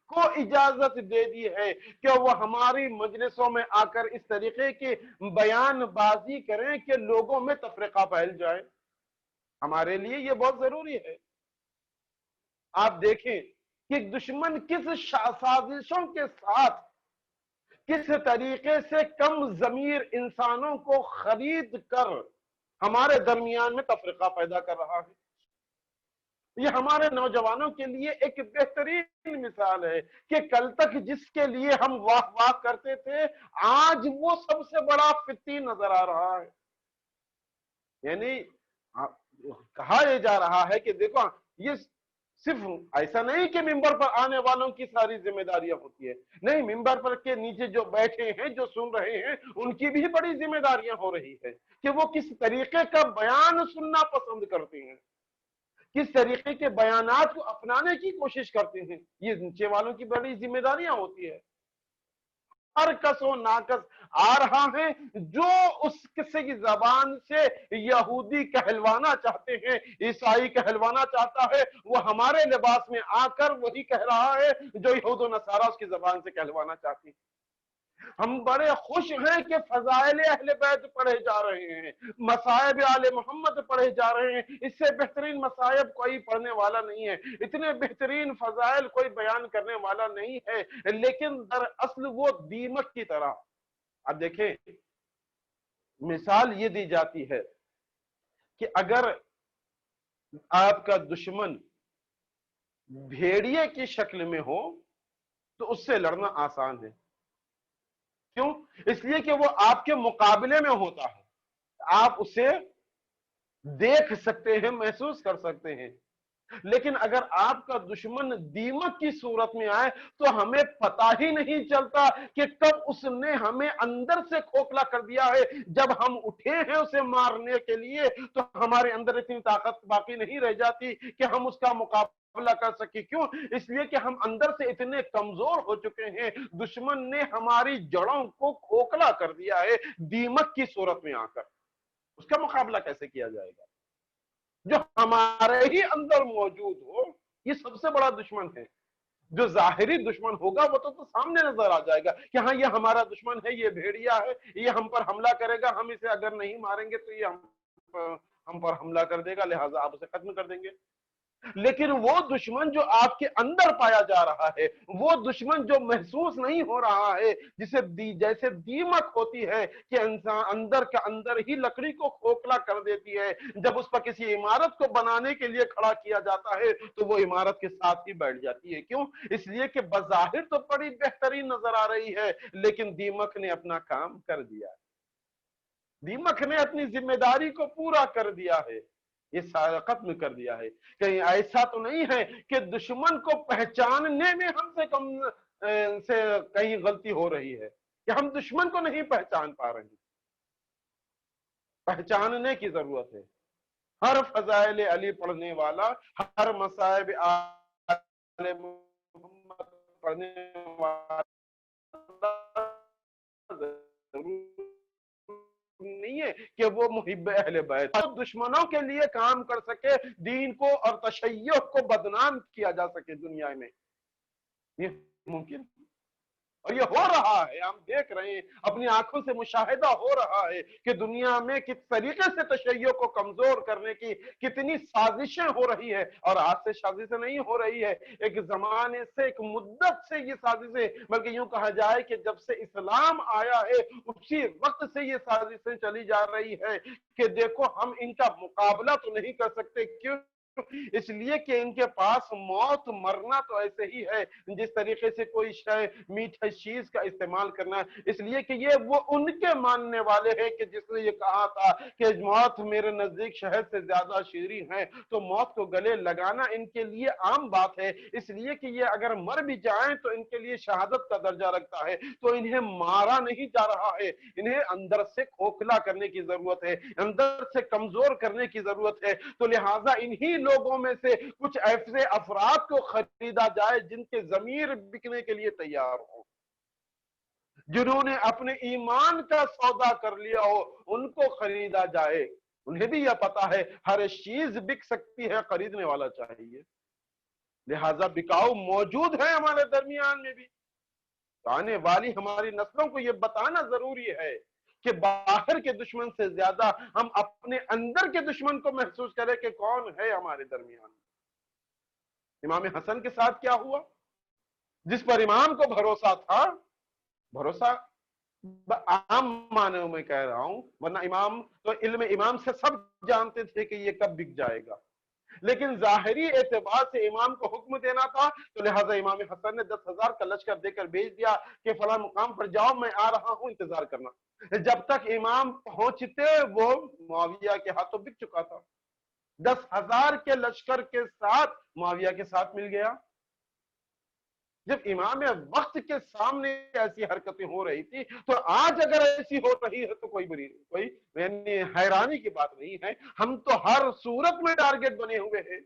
کو اجازت دے دی ہے کہ وہ ہماری مجلسوں میں آ کر اس طریقے کی بیان بازی کریں کہ لوگوں میں تفرقہ پھیل جائے؟ ہمارے لیے یہ بہت ضروری ہے۔ آپ دیکھیں کہ دشمن کس سازشوں کے ساتھ کس طریقے سے کم ضمیر انسانوں کو خرید کر ہمارے درمیان میں تفرقہ پیدا کر رہا ہے۔ یہ ہمارے نوجوانوں کے لیے ایک بہترین مثال ہے کہ کل تک جس کے لیے ہم واہ واہ کرتے تھے آج وہ سب سے بڑا فتنہ نظر آ رہا ہے۔ یعنی کہا یہ جا رہا ہے کہ دیکھو یہ صرف ایسا نہیں کہ ممبر پر آنے والوں کی ساری ذمہ داریاں ہوتی ہے، نہیں، ممبر پر کے نیچے جو بیٹھے ہیں جو سن رہے ہیں ان کی بھی بڑی ذمہ داریاں ہو رہی ہے کہ وہ کس طریقے کا بیان سننا پسند کرتے ہیں، کس طریقے کے بیانات کو اپنانے کی کوشش کرتے ہیں۔ یہ نیچے والوں کی بڑی ذمہ داریاں ہوتی ہے۔ ہر کس و ناکس آ رہا ہے جو اس قصے کی زبان سے یہودی کہلوانا چاہتے ہیں، عیسائی کہلوانا چاہتا ہے، وہ ہمارے لباس میں آ کر وہی کہہ رہا ہے جو یہود و نصارہ اس کی زبان سے کہلوانا چاہتی ہیں۔ ہم بڑے خوش ہیں کہ فضائل اہل بیت پڑھے جا رہے ہیں، مصائب آل محمد پڑھے جا رہے ہیں۔ اس سے بہترین مصائب کوئی پڑھنے والا نہیں ہے، اتنے بہترین فضائل کوئی بیان کرنے والا نہیں ہے، لیکن دراصل وہ دیمک کی طرح۔ اب دیکھیں مثال یہ دی جاتی ہے کہ اگر آپ کا دشمن بھیڑیے کی شکل میں ہو تو اس سے لڑنا آسان ہے۔ کیوں؟ اس لیے کہ وہ آپ کے مقابلے میں ہوتا ہے، آپ اسے دیکھ سکتے ہیں، محسوس کر سکتے ہیں۔ لیکن اگر آپ کا دشمن دیمک کی صورت میں آئے تو ہمیں پتہ ہی نہیں چلتا کہ کب اس نے ہمیں اندر سے کھوکھلا کر دیا ہے۔ جب ہم اٹھے ہیں اسے مارنے کے لیے تو ہمارے اندر اتنی طاقت باقی نہیں رہ جاتی کہ ہم اس کا مقابلہ مقابلہ کر سکے. کیوں؟ اس لیے کہ ہم اندر سے اتنے کمزور ہو چکے ہیں. دشمن نے ہماری جڑوں کو کھوکھلا کر دیا ہے دیمک کی صورت میں آ کر. اس کا مقابلہ کیسے کیا جائے گا جو ہمارے ہی اندر موجود ہو؟ یہ سب سے بڑا دشمن ہے. جو ظاہری دشمن ہوگا وہ تو سامنے نظر آ جائے گا کہ ہاں یہ ہمارا دشمن ہے, یہ بھیڑیا ہے, یہ ہم پر حملہ کرے گا, ہم اسے اگر نہیں ماریں گے تو یہ ہم پر حملہ کر دے گا, لہٰذا آپ اسے ختم کر دیں گے. لیکن وہ دشمن جو آپ کے اندر پایا جا رہا ہے, وہ دشمن جو محسوس نہیں ہو رہا ہے, جیسے دیمک ہوتی ہے کہ انسان اندر کا اندر ہی لکڑی کو کھوکھلا کر دیتی ہے, جب اس پر کسی عمارت کو بنانے کے لیے کھڑا کیا جاتا ہے تو وہ عمارت کے ساتھ ہی بیٹھ جاتی ہے. کیوں؟ اس لیے کہ بظاہر تو بڑی بہترین نظر آ رہی ہے, لیکن دیمک نے اپنا کام کر دیا. دیمک نے اپنی ذمہ داری کو پورا کر دیا ہے, یہ سارا ختم کر دیا ہے. کہیں ایسا تو نہیں ہے کہ دشمن کو پہچاننے میں ہم سے کم سے کہیں غلطی ہو رہی ہے کہ ہم دشمن کو نہیں پہچان پا رہے ہیں. پہچاننے کی ضرورت ہے. ہر فضائل علی پڑھنے والا, ہر مصائب آل محمد پڑھنے والا ضرور نہیں ہے کہ وہ محب اہل بیت دشمنوں کے لیے کام کر سکے, دین کو اور تشیع کو بدنام کیا جا سکے دنیا میں. یہ ممکن اور یہ ہو رہا ہے, ہم دیکھ رہے ہیں, اپنی آنکھوں سے مشاہدہ ہو رہا ہے کہ دنیا میں کس طریقے سے تشیع کو کمزور کرنے کی کتنی سازشیں ہو رہی ہے. اور آج سے سازشیں نہیں ہو رہی ہے, ایک زمانے سے, ایک مدت سے یہ سازشیں, بلکہ یوں کہا جائے کہ جب سے اسلام آیا ہے اسی وقت سے یہ سازشیں چلی جا رہی ہے کہ دیکھو ہم ان کا مقابلہ تو نہیں کر سکتے. کیوں؟ اس لیے کہ ان کے پاس موت مرنا تو ایسے ہی ہے جس طریقے سے کوئی میٹھے چیز کا استعمال کرنا ہے. اس لیے کہ یہ وہ ان کے ماننے والے ہیں کہ جس نے یہ کہا تھا کہ موت میرے نزدیک شہد سے زیادہ شیریں ہے, تو موت کو گلے لگانا ان کے لیے عام بات ہے. اس لیے کہ یہ اگر مر بھی جائیں تو ان کے لیے شہادت کا درجہ رکھتا ہے. تو انہیں مارا نہیں جا رہا ہے, انہیں اندر سے کھوکھلا کرنے کی ضرورت ہے, اندر سے کمزور کرنے کی ضرورت ہے. تو لہٰذا انہی لوگوں میں سے کچھ ایسے افراد کو خریدا جائے جن کے ضمیر بکنے کے لیے تیار ہو, جنہوں نے اپنے ایمان کا سودا کر لیا ہو, ان کو خریدا جائے. انہیں بھی یہ پتا ہے ہر چیز بک سکتی ہے, خریدنے والا چاہیے. لہٰذا بکاؤ موجود ہے ہمارے درمیان میں بھی. آنے والی ہماری نسلوں کو یہ بتانا ضروری ہے کہ باہر کے دشمن سے زیادہ ہم اپنے اندر کے دشمن کو محسوس کریں کہ کون ہے ہمارے درمیان. امام حسن کے ساتھ کیا ہوا؟ جس پر امام کو بھروسہ تھا, بھروسہ عام معنی میں کہہ رہا ہوں, ورنہ امام تو علم امام سے سب جانتے تھے کہ یہ کب بک جائے گا, لیکن ظاہری اعتبار سے امام کو حکم دینا تھا, تو لہٰذا امام حسن نے 10,000 کا لشکر دے کر بھیج دیا کہ فلاں مقام پر جاؤ, میں آ رہا ہوں, انتظار کرنا. جب تک امام پہنچتے وہ معاویہ کے ہاتھوں بک چکا تھا. 10,000 کے لشکر کے ساتھ معاویہ کے ساتھ مل گیا. جب امام وقت کے سامنے ایسی حرکتیں ہو رہی تھی, تو آج اگر ایسی ہو رہی ہے تو کوئی حیرانی کی بات نہیں ہے. ہم تو ہر صورت میں ٹارگٹ بنے ہوئے ہیں.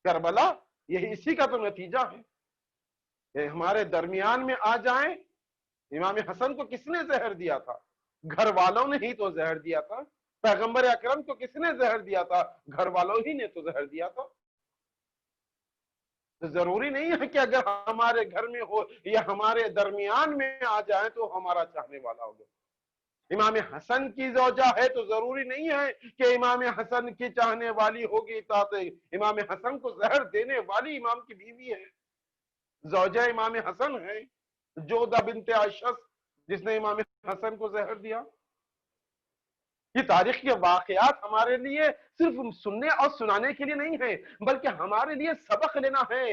کربلا یہی اسی کا تو نتیجہ ہے کہ ہمارے درمیان میں آ جائیں. امام حسن کو کس نے زہر دیا تھا؟ گھر والوں نے ہی تو زہر دیا تھا. پیغمبر اکرم کو کس نے زہر دیا تھا؟ گھر والوں ہی نے تو زہر دیا تھا. ضروری نہیں ہے کہ اگر ہمارے گھر میں ہو یا ہمارے درمیان میں آ جائے تو ہمارا چاہنے والا ہوگا. امام حسن کی زوجہ ہے تو ضروری نہیں ہے کہ امام حسن کی چاہنے والی ہوگی. امام حسن کو زہر دینے والی امام کی بیوی ہے, زوجہ امام حسن ہے, جودہ بنت اشعث, جس نے امام حسن کو زہر دیا. یہ تاریخ کے واقعات ہمارے لیے صرف سننے اور سنانے کے لیے نہیں ہیں, بلکہ ہمارے لیے سبق لینا ہے.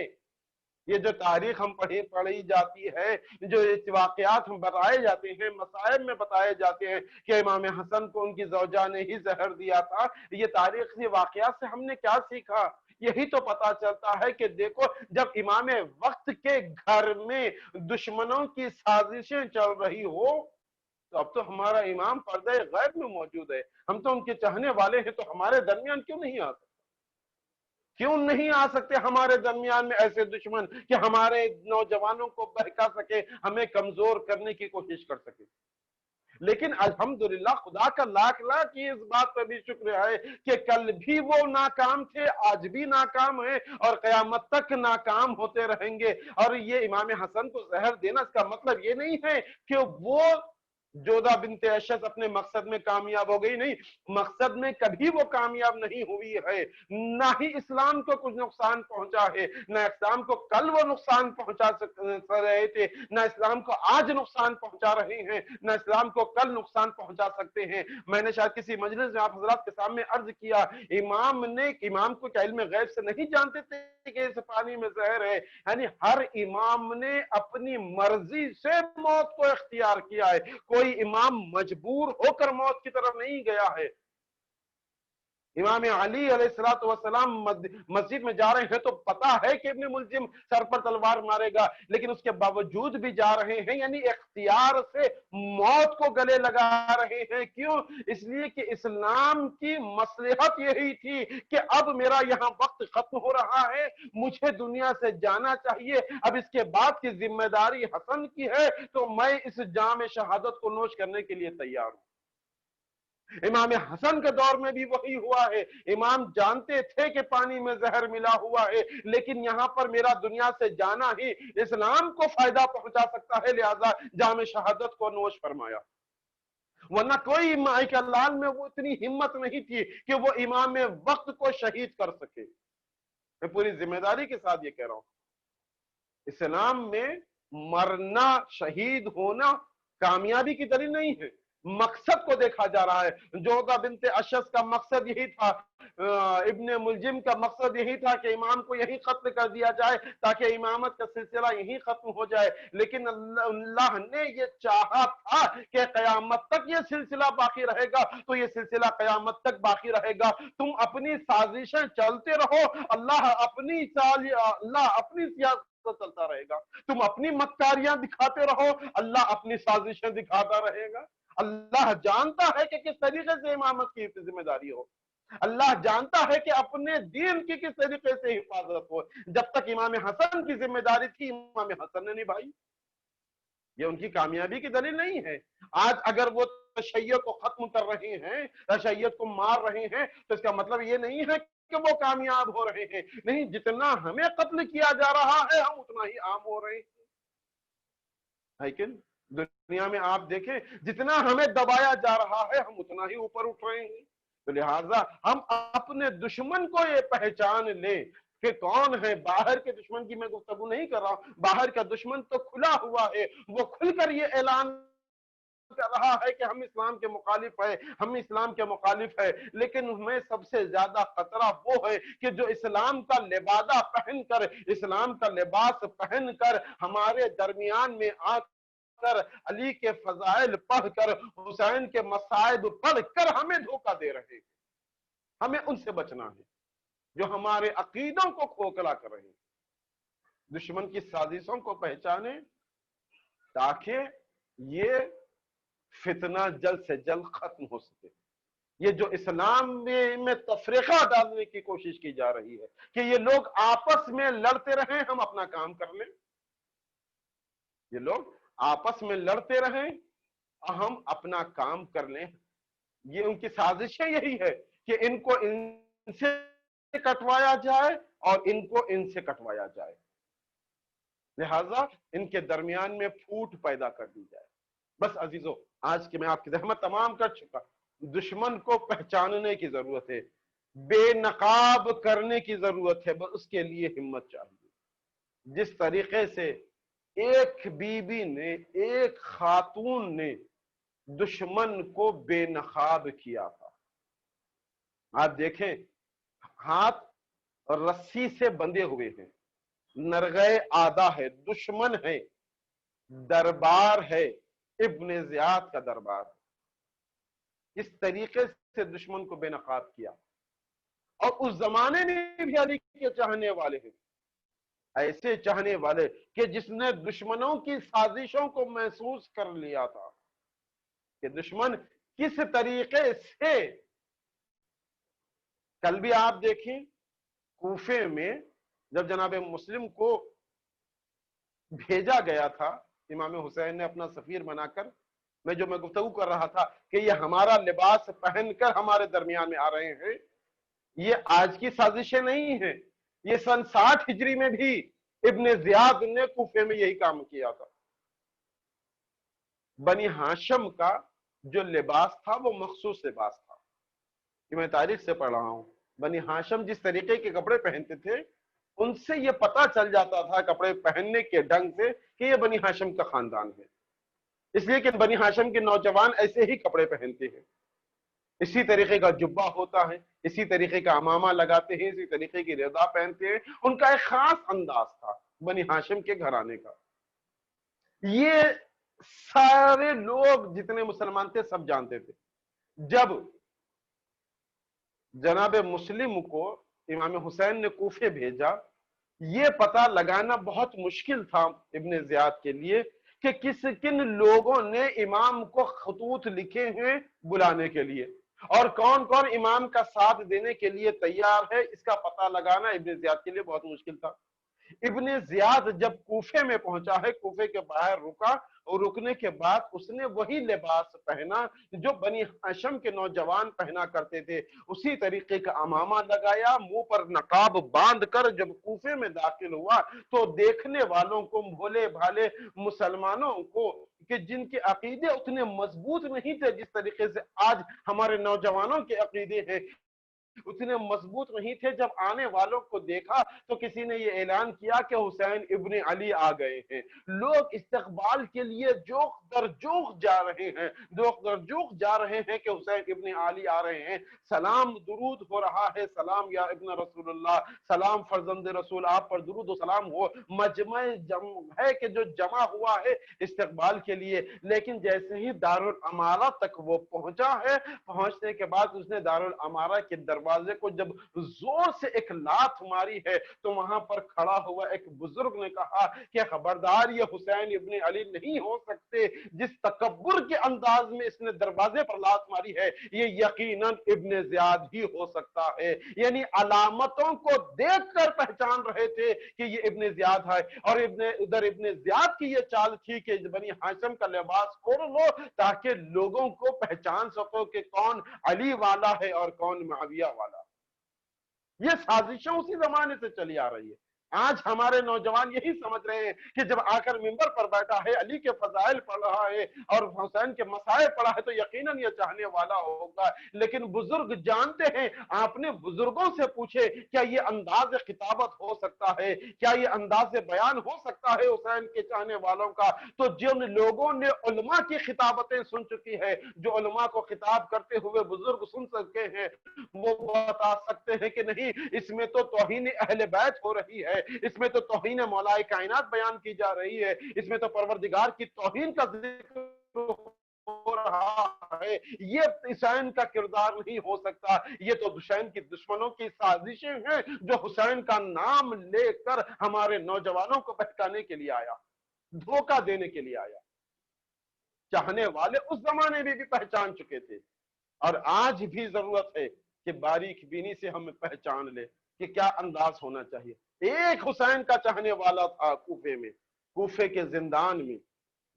یہ جو تاریخ ہم پڑھی جاتی ہے, جو واقعات ہم بتائے جاتے ہیں, مصائب میں بتائے جاتے ہیں کہ امام حسن کو ان کی زوجہ نے ہی زہر دیا تھا, یہ تاریخی واقعات سے ہم نے کیا سیکھا؟ یہی تو پتا چلتا ہے کہ دیکھو جب امام وقت کے گھر میں دشمنوں کی سازشیں چل رہی ہو, تو اب تو ہمارا امام پردہ غیب میں موجود ہے, ہم تو ان کے چاہنے والے ہیں, تو ہمارے درمیان کیوں نہیں آتا؟ کیوں نہیں آ سکتے ہمارے درمیان میں ایسے دشمن کہ ہمارے نوجوانوں کو بہکا سکے، ہمیں کمزور کرنے کی کوشش کر سکے؟ لیکن الحمدللہ خدا کا لاکھ لاکھ یہ اس بات پر بھی شکر ہے کہ کل بھی وہ ناکام تھے، آج بھی ناکام ہیں اور قیامت تک ناکام ہوتے رہیں گے۔ اور یہ امام حسن کو زہر دینا اس کا مطلب یہ نہیں ہے کہ وہ جودہ بنت اشعث اپنے مقصد میں کامیاب ہو گئی، نہیں، مقصد میں کبھی وہ کامیاب نہیں ہوئی ہے، نہ ہی اسلام کو کچھ نقصان پہنچا ہے، نہ اسلام کو کل وہ نقصان پہنچا رہے تھے، نہ اسلام کو آج نقصان پہنچا رہے ہیں، نہ اسلام کو کل نقصان پہنچا سکتے ہیں۔ میں نے شاید کسی مجلس میں آپ حضرات کے سامنے عرض کیا، امام کو کیا علم غیب سے نہیں جانتے تھے کہ اس پانی میں زہر ہے؟ یعنی ہر امام نے اپنی مرضی سے موت کو اختیار کیا ہے، کوئی امام مجبور ہو کر موت کی طرف نہیں گیا ہے۔ امام علی علیہ السلام مسجد میں جا رہے ہیں تو پتا ہے کہ ابن ملجم سر پر تلوار مارے گا، لیکن اس کے باوجود بھی جا رہے ہیں، یعنی اختیار سے موت کو گلے لگا رہے ہیں۔ کیوں؟ اس لیے کہ اسلام کی مصلحت یہی تھی کہ اب میرا یہاں وقت ختم ہو رہا ہے، مجھے دنیا سے جانا چاہیے، اب اس کے بعد کی ذمہ داری حسن کی ہے، تو میں اس جام شہادت کو نوش کرنے کے لیے تیار ہوں۔ امام حسن کے دور میں بھی وہی ہوا ہے، امام جانتے تھے کہ پانی میں زہر ملا ہوا ہے، لیکن یہاں پر میرا دنیا سے جانا ہی اسلام کو فائدہ پہنچا سکتا ہے، لہذا جام شہادت کو نوش فرمایا۔ ورنہ کوئی مائیکل لال میں وہ اتنی ہمت نہیں تھی کہ وہ امام وقت کو شہید کر سکے۔ میں پوری ذمہ داری کے ساتھ یہ کہہ رہا ہوں، اسلام میں مرنا، شہید ہونا کامیابی کی دلیل نہیں ہے، مقصد کو دیکھا جا رہا ہے۔ جودہ بنت اشعث کا مقصد یہی تھا، ابن ملجم کا مقصد یہی تھا کہ امام کو یہی قتل کر دیا جائے تاکہ امامت کا سلسلہ یہی ختم ہو جائے، لیکن اللہ نے یہ چاہا تھا کہ قیامت تک یہ سلسلہ باقی رہے گا، تو یہ سلسلہ قیامت تک باقی رہے گا۔ تم اپنی سازشیں چلتے رہو، اللہ اپنی سیاست چلتا رہے گا، تم اپنی مکاریاں دکھاتے رہو، اللہ اپنی سازشیں دکھاتا رہے گا۔ اللہ جانتا ہے کہ کس طریقے سے امامت کی ذمہ داری ہو، اللہ جانتا ہے کہ اپنے دین کی کس طریقے سے حفاظت ہو۔ جب تک امام حسن کی ذمہ داری تھی، امام حسن نے نبھائی، یہ ان کی کامیابی کی دلیل نہیں ہے۔ آج اگر وہ تشیع کو ختم کر رہے ہیں، تشیع کو مار رہے ہیں، تو اس کا مطلب یہ نہیں ہے کہ وہ کامیاب ہو رہے ہیں، نہیں، جتنا ہمیں قتل کیا جا رہا ہے ہم اتنا ہی عام ہو رہے ہیں۔ لیکن دنیا میں آپ دیکھیں، جتنا ہمیں دبایا جا رہا ہے ہم اتنا ہی اوپر اٹھ رہے ہیں۔ تو لہٰذا ہم اپنے دشمن کو یہ پہچان لیں کہ کون ہے۔ باہر کے دشمن کی میں گفتگو نہیں کر رہا ہوں، باہر کا دشمن تو کھلا ہوا ہے، وہ کھل کر یہ اعلان کر رہا ہے کہ ہم اسلام کے مخالف ہیں، ہم اسلام کے مخالف ہیں، لیکن ہمیں سب سے زیادہ خطرہ وہ ہے کہ جو اسلام کا لبادہ پہن کر، اسلام کا لباس پہن کر ہمارے درمیان میں آ کر علی کے فضائل پڑھ کر، حسین کے مصائب پڑھ کر ہمیں دھوکہ دے رہے ہیں۔ ہمیں ان سے بچنا ہے جو ہمارے عقیدوں کو کھوکھلا کر رہے ہیں۔ دشمن کی سازشوں کو پہچانیں تاکہ یہ فتنہ جلد سے جلد ختم ہو سکے۔ یہ جو اسلام میں تفریقہ ڈالنے کی کوشش کی جا رہی ہے کہ یہ لوگ آپس میں لڑتے رہیں، ہم اپنا کام کر لیں، یہ لوگ آپس میں لڑتے رہیں ہم اپنا کام کر لیں، یہ ان کی سازشیں یہی ہے کہ ان کو ان سے کٹوایا جائے اور ان کو ان سے کٹوایا جائے، لہذا ان کے درمیان میں پھوٹ پیدا کر دی جائے۔ بس عزیزو، آج کی میں آپ کی زحمت تمام کر چکا۔ دشمن کو پہچاننے کی ضرورت ہے، بے نقاب کرنے کی ضرورت ہے، بس اس کے لیے ہمت چاہیے۔ جس طریقے سے ایک بی بی نے، ایک خاتون نے دشمن کو بے نقاب کیا تھا، آپ دیکھیں، ہاتھ رسی سے بندھے ہوئے ہیں، نرغے آدھا ہے، دشمن ہے، دربار ہے، ابن زیاد کا دربار، اس طریقے سے دشمن کو بے نقاب کیا۔ اور اس زمانے میں بھی علی کے چاہنے والے ہیں، ایسے چاہنے والے کہ جس نے دشمنوں کی سازشوں کو محسوس کر لیا تھا کہ دشمن کس طریقے سے، کل بھی آپ دیکھیں کوفے میں جب جناب مسلم کو بھیجا گیا تھا، امام حسین نے اپنا سفیر بنا کر، میں گفتگو کر رہا تھا کہ یہ ہمارا لباس پہن کر ہمارے درمیان میں آ رہے ہیں، یہ آج کی سازشیں نہیں ہیں، یہ سن 60 ہجری میں بھی ابن زیاد نے کوفے میں یہی کام کیا تھا۔ بنی ہاشم کا جو لباس تھا وہ مخصوص لباس تھا، یہ میں تاریخ سے پڑھ رہا ہوں۔ بنی ہاشم جس طریقے کے کپڑے پہنتے تھے، ان سے یہ پتہ چل جاتا تھا کپڑے پہننے کے ڈھنگ سے کہ یہ بنی ہاشم کا خاندان ہے، اس لیے کہ بنی ہاشم کے نوجوان ایسے ہی کپڑے پہنتے ہیں، اسی طریقے کا جبہ ہوتا ہے، اسی طریقے کا امامہ لگاتے ہیں، اسی طریقے کی رضا پہنتے ہیں، ان کا ایک خاص انداز تھا بنی ہاشم کے گھرانے کا۔ یہ سارے لوگ جتنے مسلمان تھے سب جانتے تھے۔ جب جناب مسلم کو امام حسین نے کوفے بھیجا، یہ پتہ لگانا بہت مشکل تھا ابن زیاد کے لیے کہ کن لوگوں نے امام کو خطوط لکھے ہیں بلانے کے لیے، اور کون کون امام کا ساتھ دینے کے لیے تیار ہے، اس کا پتہ لگانا ابن زیاد کے لیے بہت مشکل تھا۔ ابن زیاد جب کوفے میں پہنچا ہے، کوفے کے باہر رکا، اور رکنے کے بعد اس نے وہی لباس پہنا جو بنی ہاشم کے نوجوان پہنا کرتے تھے، اسی طریقے کا امامہ لگایا، منہ پر نقاب باندھ کر جب کوفے میں داخل ہوا تو دیکھنے والوں کو، بھولے بھالے مسلمانوں کو کہ جن کے عقیدے اتنے مضبوط نہیں تھے جس طریقے سے آج ہمارے نوجوانوں کے عقیدے ہیں، اتنے مضبوط نہیں تھے، جب آنے والوں کو دیکھا تو کسی نے یہ اعلان کیا کہ حسین ابن علی آ گئے ہیں۔ لوگ استقبال کے لیے جوق در جوق جا رہے ہیں، جوق در جوق جا رہے ہیں کہ حسین ابن علی آ رہے ہیں، سلام درود ہو رہا ہے، سلام یا ابن رسول اللہ، سلام فرزند رسول، آپ پر درود و سلام ہو، مجمع ہے کہ جو جمع ہوا ہے استقبال کے لیے۔ لیکن جیسے ہی دارالامارہ تک وہ پہنچا ہے، پہنچنے کے بعد اس نے دارالامارہ کے دروازے کو جب زور سے ایک لات ماری ہے تو وہاں پر کھڑا ہوا ایک بزرگ نے کہا کہ خبردار، یہ حسین ابن علی نہیں ہو سکتے، جس تکبر کے انداز میں اس نے دروازے پر لات ماری ہے یہ یقیناً ابن زیاد ہی ہو سکتا ہے۔ یعنی علامتوں کو دیکھ کر پہچان رہے تھے کہ یہ ابن زیاد ہے، اور ابن زیاد کی یہ چال تھی کہ بنی ہاشم کا لباس کھول لو تاکہ لوگوں کو پہچان سکو کہ کون علی والا ہے اور کون معاویہ والا۔ یہ سازشیں اسی زمانے سے چلی آ رہی ہے۔ آج ہمارے نوجوان یہی سمجھ رہے ہیں کہ جب آ کر ممبر پر بیٹھا ہے، علی کے فضائل پڑھ رہا ہے اور حسین کے مسائل پڑھا ہے تو یقیناً یہ چاہنے والا ہوگا۔ لیکن بزرگ جانتے ہیں، آپ نے بزرگوں سے پوچھے کیا یہ انداز خطابت ہو سکتا ہے، کیا یہ انداز بیان ہو سکتا ہے حسین کے چاہنے والوں کا؟ تو جن لوگوں نے علماء کی خطابتیں سن چکی ہے، جو علماء کو خطاب کرتے ہوئے بزرگ سن سکے ہیں، وہ بتا سکتے ہیں کہ نہیں، اس میں تو توہین اہل بیت ہو رہی ہے، اس میں تو توہین مولا کائنات بیان کی جا رہی ہے، اس میں تو پروردگار کی توہین کا ذکر ہو رہا ہے، یہ حسین کا کردار نہیں ہو سکتا، یہ تو حسین کی دشمنوں کی سازشیں ہیں جو حسین کا نام لے کر ہمارے نوجوانوں کو بہکانے کے لیے آیا، دھوکہ دینے کے لیے آیا۔ چاہنے والے اس زمانے میں بھی پہچان چکے تھے، اور آج بھی ضرورت ہے کہ باریک بینی سے ہم پہچان لے کہ کیا انداز ہونا چاہیے۔ ایک حسین کا چاہنے والا تھا کوفے میں، کوفے کے زندان میں،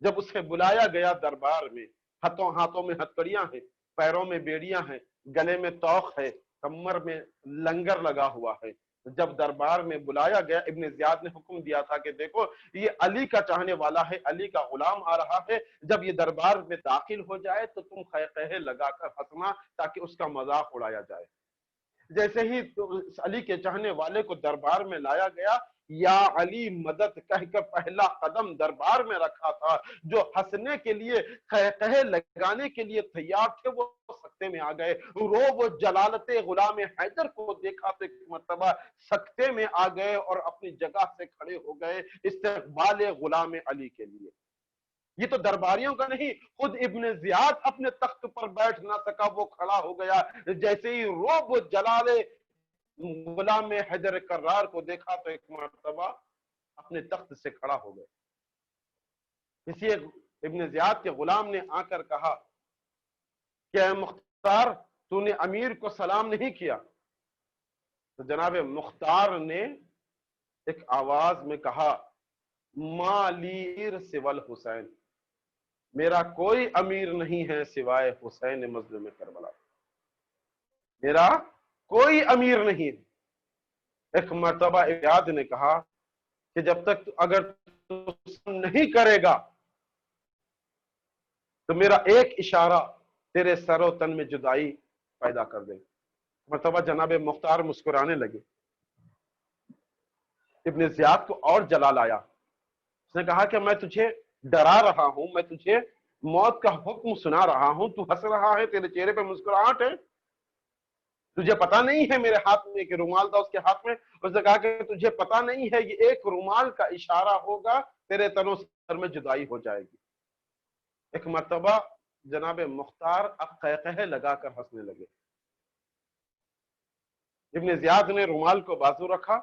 جب اسے بلایا گیا دربار میں، ہاتھوں میں ہتکڑیاں ہیں، پیروں میں بیڑیاں ہیں، گلے میں توق ہے، کمر میں لنگر لگا ہوا ہے، جب دربار میں بلایا گیا، ابن زیاد نے حکم دیا تھا کہ دیکھو یہ علی کا چاہنے والا ہے، علی کا غلام آ رہا ہے، جب یہ دربار میں داخل ہو جائے تو تم قہقہے لگا کر ہنسنا تاکہ اس کا مذاق اڑایا جائے۔ جیسے ہی علی کے چاہنے والے کو دربار میں لایا گیا، یا علی مدد کہہ کر پہلا قدم دربار میں رکھا تھا، جو ہنسنے کے لیے، قہقہے لگانے کے لیے تیار تھے، وہ سکتے میں آ گئے۔ وہ جلالت غلام حیدر کو دیکھا تو ایک مرتبہ سکتے میں آ گئے اور اپنی جگہ سے کھڑے ہو گئے استقبال غلام علی کے لیے۔ یہ تو درباریوں کا نہیں، خود ابن زیاد اپنے تخت پر بیٹھ نہ سکا، وہ کھڑا ہو گیا۔ جیسے ہی روب جلال غلام حیدر کرار کو دیکھا تو ایک مرتبہ اپنے تخت سے کھڑا ہو گئے۔ اسی ابن زیاد کے غلام نے آ کر کہا کہ اے مختار، تو نے امیر کو سلام نہیں کیا۔ تو جناب مختار نے ایک آواز میں کہا مالی سول حسین، میرا کوئی امیر نہیں ہے سوائے حسین مظلوم کربلا، میرا کوئی امیر نہیں۔ ایک مرتبہ زیاد نے کہا کہ جب تک اگر تو نہیں کرے گا تو میرا ایک اشارہ تیرے سر و تن میں جدائی پیدا کر دے۔ مرتبہ جناب مختار مسکرانے لگے۔ ابن زیاد کو اور جلال آیا، اس نے کہا کہ میں تجھے ڈرا رہا ہوں، میں تجھے موت کا حکم سنا رہا ہوں، تو ہنس رہا ہے، تیرے چہرے پہ مسکراہٹ ہے، تجھے پتا نہیں ہے میرے ہاتھ میں ایک رومال تھا اس کے ہاتھ میں، اس نے کہا کہ تجھے پتا نہیں ہے یہ ایک رومال کا اشارہ ہوگا تیرے تن و سر میں جدائی ہو جائے گی۔ ایک مرتبہ جناب مختار قہقہے لگا کر ہنسنے لگے۔ ابن زیاد نے رومال کو بازو رکھا،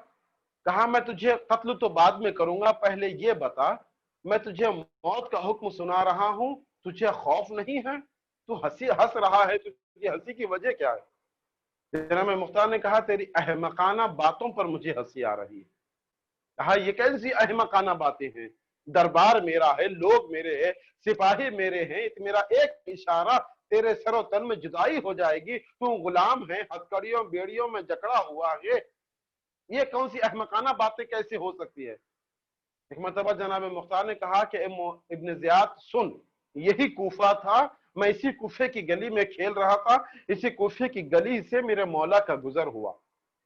کہا میں تجھے قتل تو بعد میں کروں گا، پہلے یہ بتا میں تجھے موت کا حکم سنا رہا ہوں، تجھے خوف نہیں ہے؟ تو ہنس رہا ہے، تجھے ہنسی کی وجہ کیا ہے؟ جناب مختار نے کہا تیری احمقانہ باتوں پر مجھے ہنسی آ رہی ہے۔ کہا یہ کیسی احمقانہ باتیں ہیں؟ دربار میرا ہے، لوگ میرے ہیں، سپاہی میرے ہیں، میرا ایک اشارہ تیرے سر و تن میں جدائی ہو جائے گی، تو غلام ہے، ہتکڑیوں بیڑیوں میں جکڑا ہوا ہے، یہ کون سی احمقانہ باتیں کیسے ہو سکتی ہے؟ ایک مرتبہ جناب مختار نے کہا کہ ابن زیاد سن، یہی کوفہ تھا، میں اسی کوفے کی گلی میں کھیل رہا تھا، اسی کوفے کی گلی سے میرے مولا کا گزر ہوا،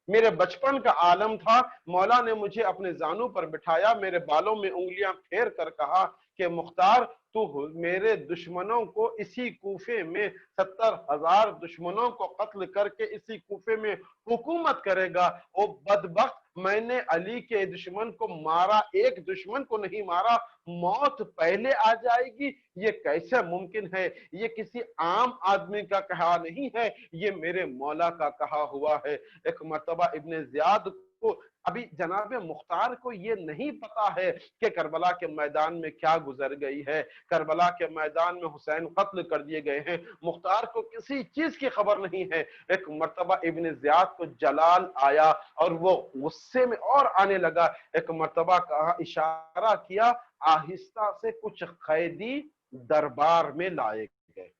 میرے بچپن کا عالم تھا، مولا نے مجھے اپنے زانوں پر بٹھایا، میرے بالوں میں انگلیاں پھیر کر کہا کہ مختار تو میرے دشمنوں کو اسی کوفے میں 70,000 دشمنوں کو قتل کر کے اسی کوفے میں حکومت کرے گا۔ او بدبخت، میں نے علی کے دشمن کو مارا، ایک دشمن کو نہیں مارا، موت پہلے آ جائے گی، یہ کیسے ممکن ہے؟ یہ کسی عام آدمی کا کہا نہیں ہے، یہ میرے مولا کا کہا ہوا ہے۔ ایک مرتبہ ابن زیاد کو، ابھی جناب مختار کو یہ نہیں پتا ہے کہ کربلا کے میدان میں کیا گزر گئی ہے، کربلا کے میدان میں حسین قتل کر دیے گئے ہیں، مختار کو کسی چیز کی خبر نہیں ہے۔ ایک مرتبہ ابن زیاد کو جلال آیا اور وہ غصے میں اور آنے لگا۔ ایک مرتبہ کہا، اشارہ کیا، آہستہ سے کچھ قیدی دربار میں لائے گئے۔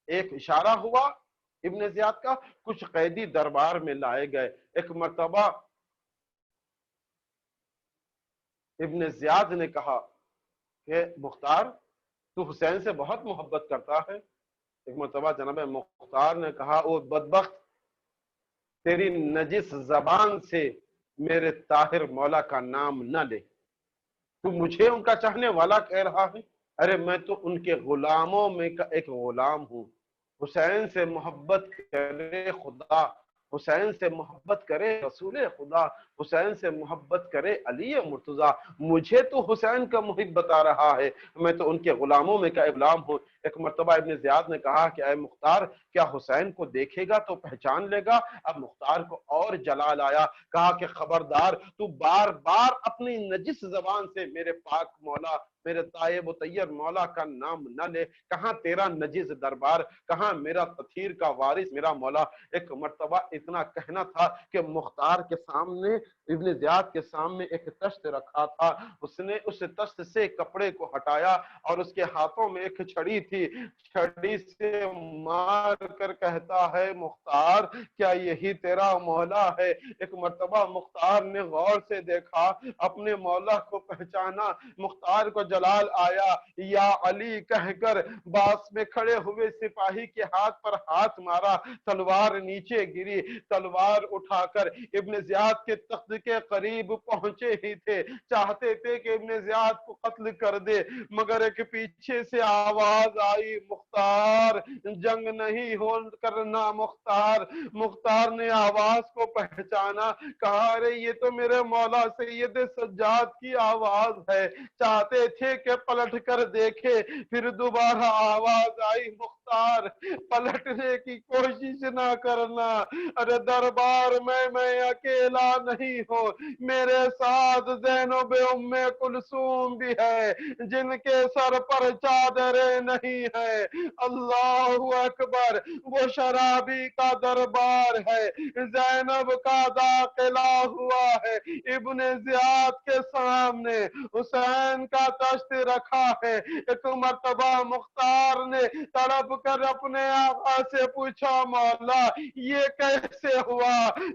ایک اشارہ ہوا ابن زیاد کا، کچھ قیدی دربار میں لائے گئے۔ ایک مرتبہ ابن زیاد نے کہا کہ مختار تو حسین سے بہت محبت کرتا ہے۔ ایک مرتبہ جناب مختار نے کہا، او بدبخت، تیری نجس زبان سے میرے طاہر مولا کا نام نہ لے، تو مجھے ان کا چاہنے والا کہہ رہا ہے؟ ارے میں تو ان کے غلاموں میں کا ایک غلام ہوں۔ حسین سے محبت کرے خدا، حسین سے محبت کرے رسول خدا، حسین سے محبت کرے علی مرتضیٰ، مجھے تو حسین کا محب بتا رہا ہے، میں تو ان کے غلاموں میں کا غلام ہوں۔ ایک مرتبہ ابن زیاد نے کہا کہ اے مختار، کیا حسین کو دیکھے گا تو پہچان لے گا؟ اب مختار کو اور جلال آیا، کہا کہ خبردار، تو بار بار اپنی نجس زبان سے میرے پاک مولا، میرے طیب و طہر مولا کا نام نہ لے، کہاں تیرا نجس دربار، کہاں میرا تطہیر کا وارث میرا مولا۔ ایک مرتبہ اتنا کہنا تھا کہ مختار کے سامنے، ابن زیاد کے سامنے ایک تشت رکھا تھا، اس نے اس تشت سے کپڑے کو ہٹایا اور اس کے ہاتھوں میں ایک چھڑی تھی، چھڑی سے مار کر کہتا ہے، مختار کیا یہی تیرا مولا ہے؟ ایک مرتبہ مختار نے غور سے دیکھا، اپنے مولا کو پہچانا، مختار کو جلال آیا، یا علی کہہ کر باس میں کھڑے ہوئے سپاہی کے ہاتھ پر ہاتھ مارا، تلوار نیچے گری، تلوار اٹھا کر ابن زیاد کے تخت کے قریب پہنچے ہی تھے، چاہتے تھے کہ ابن زیاد کو قتل کر دے، مگر ایک پیچھے سے آواز آئی، مختار جنگ نہیں ہو کرنا مختار۔ مختار نے آواز کو پہچانا، کہا ارے یہ تو میرے مولا سید سجاد کی آواز ہے، چاہتے تھے دیکھے کہ پلٹ کر دیکھے، پھر دوبارہ آواز آئی مختار پلٹنے کی کوشش نہ کرنا، ارے دربار میں اکیلا نہیں ہوں، میرے ساتھ زینب ام کلثوم بھی ہے جن کے سر پر چادریں نہیں ہے۔ اللہ اکبر، وہ شرابی کا دربار ہے، زینب کا داخلہ ہوا ہے، ابن زیاد کے سامنے حسین کا تشت رکھا ہے۔ ایک مرتبہ مختار نے تڑپ کر اپنے آقا سے پوچھا مولا یہ کیسے ہوا؟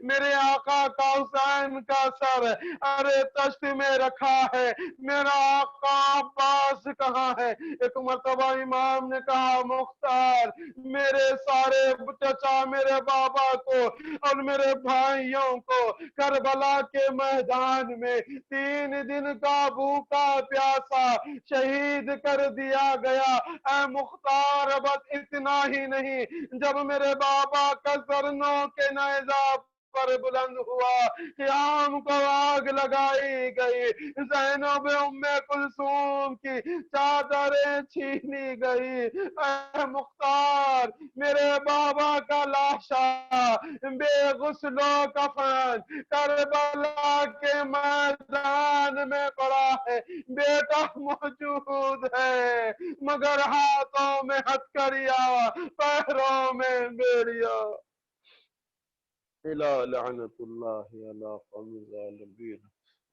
میرے آقا کا حسین کا سر ارے تشت میں رکھا ہے، میرا آقا عباس کہاں ہے؟ ایک مرتبہ امام نے کہا مختار میرے سارے چچا میرے بابا کو اور میرے بھائیوں کو کربلا کے میدان میں 3 دن کا بھوکا پیاسا شہید کر دیا گیا۔ اے مختار بس اتنا ہی نہیں، جب میرے بابا کا سر نو کے نیزہ پر بلند ہوا، قیام کو آگ لگائی گئی، زینب ام کلثوم کی چادریں چھینی گئی۔ اے مختار میرے بابا کا لاشا بے غسل و کفن کربلا کے میدان میں پڑا ہے، بیٹا موجود ہے مگر ہاتھوں میں ہتھکڑیاں پیروں میں بیڑیاں۔ إلى لعنة الله على قوم الظالمين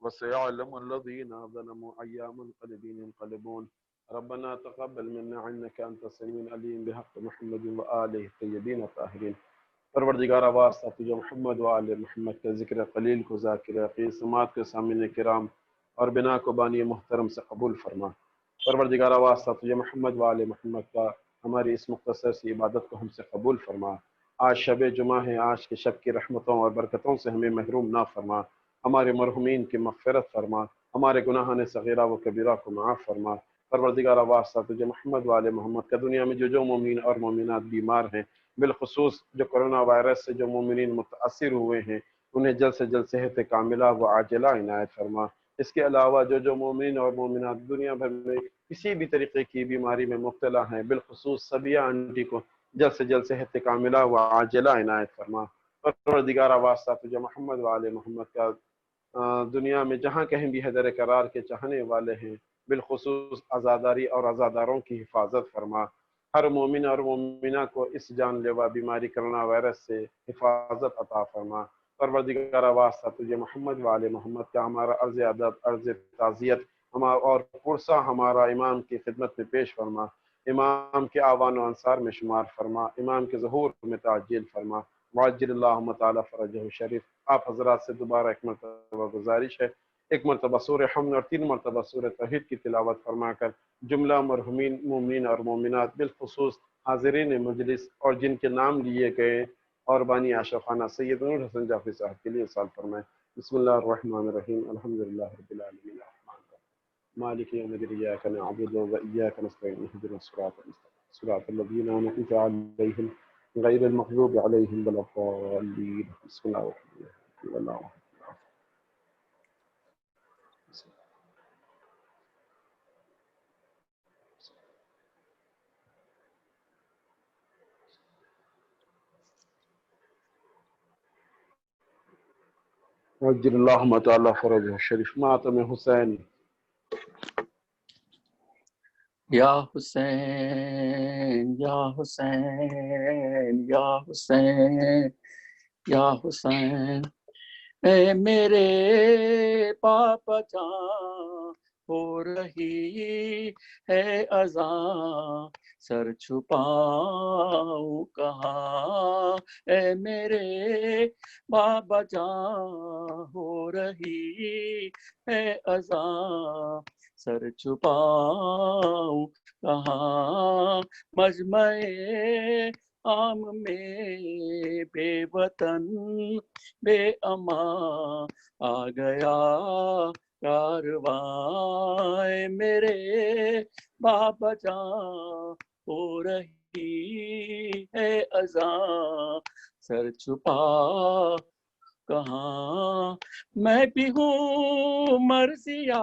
وسيعلم الذين ظلموا أي منقلب ينقلبون ربنا تقبل منا إنك أنت السميع العليم بحق محمد وآله الطيبين الطاهرين۔ پروردگار واسطہ تجھے محمد وآل محمد کے ذکر قلیل کو ذاکر عقیل سماعت کے سامعین کرام اور بنا کو بانی محترم سے قبول فرما۔ پروردگار واسطہ تجھے محمد وآل محمد کا ہماری اس مختصر سی عبادت کو ہم سے قبول فرما۔ آج شب جمعہ ہے، آج کے شب کی رحمتوں اور برکتوں سے ہمیں محروم نہ فرما، ہمارے مرحومین کی مغفرت فرما، ہمارے گناہان صغیرہ و کبیرہ کو معاف فرما۔ پروردگار واسطہ تجھے محمد وآل محمد کا دنیا میں جو مومنین اور مومنات بیمار ہیں، بالخصوص جو کرونا وائرس سے جو مومنین متاثر ہوئے ہیں، انہیں جلد سے جلد صحت کاملہ و عاجلہ عنایت فرما۔ اس کے علاوہ جو مومنین اور مومنات دنیا بھر میں کسی بھی طریقے کی بیماری میں مبتلا ہیں، بالخصوص صبیہ آنٹی کو جلد سے جلد صحت کاملہ و عاجلہ عنایت فرما۔ پروردگار واسطہ تجھے محمد وآل محمد کا دنیا میں جہاں کہیں بھی حیدر قرار کے چاہنے والے ہیں، بالخصوص عزاداری اور عزاداروں کی حفاظت فرما۔ ہر مومن اور مومنہ کو اس جان لیوا بیماری کرونا وائرس سے حفاظت عطا فرما۔ پروردگار واسطہ تجھے محمد وآل محمد کا ہمارا عرض ادب، عرض تعزیت اور پرسہ ہمارا امام کی خدمت میں پیش فرما، امام کے آوان و انصار میں شمار فرما، امام کے ظہور میں تعجیل فرما۔ وعجل اللہم تعالی فرجہ شریف۔ آپ حضرات سے دوبارہ ایک مرتبہ گزارش ہے، ایک مرتبہ سورہ حمد اور 3 مرتبہ سورہ توحید کی تلاوت فرما کر جملہ مرحومین مومنین اور مومنات بالخصوص حاضرین مجلس اور جن کے نام لیے گئے اور بانی عاشق خانہ سید نور حسن جعفری صاحب کے لیے سال فرمائیں۔ بسم اللہ الرحمن الرحیم، الحمدللہ رب العالمین الرحمن الرحیم مالک یوم الدین ایاک نعبد و ایاک نستعین اهدنا الصراط المستقیم صراط الذین انعمت علیہم غیر المغضوب علیہم ولا الضالین۔ بسم اللہ الرحمن الرحیم۔ عجل اللہم تعالی فرجہ شریف۔ ماتم حسین۔ یا حسین یا حسین یا حسین یا حسین، اے میرے پاپا جان ہو رہی ہے اذان، سر چھپاؤں کہاں، اے میرے بابا جان ہو رہی ہے اذان، سر چھپاؤں کہاں، مجمع عام میں بے وطن بے امان آ گیا کارواں، میرے بابا جان ہو رہی ہے اذان، سر چھپا کہاں، میں بھی ہوں مرثیہ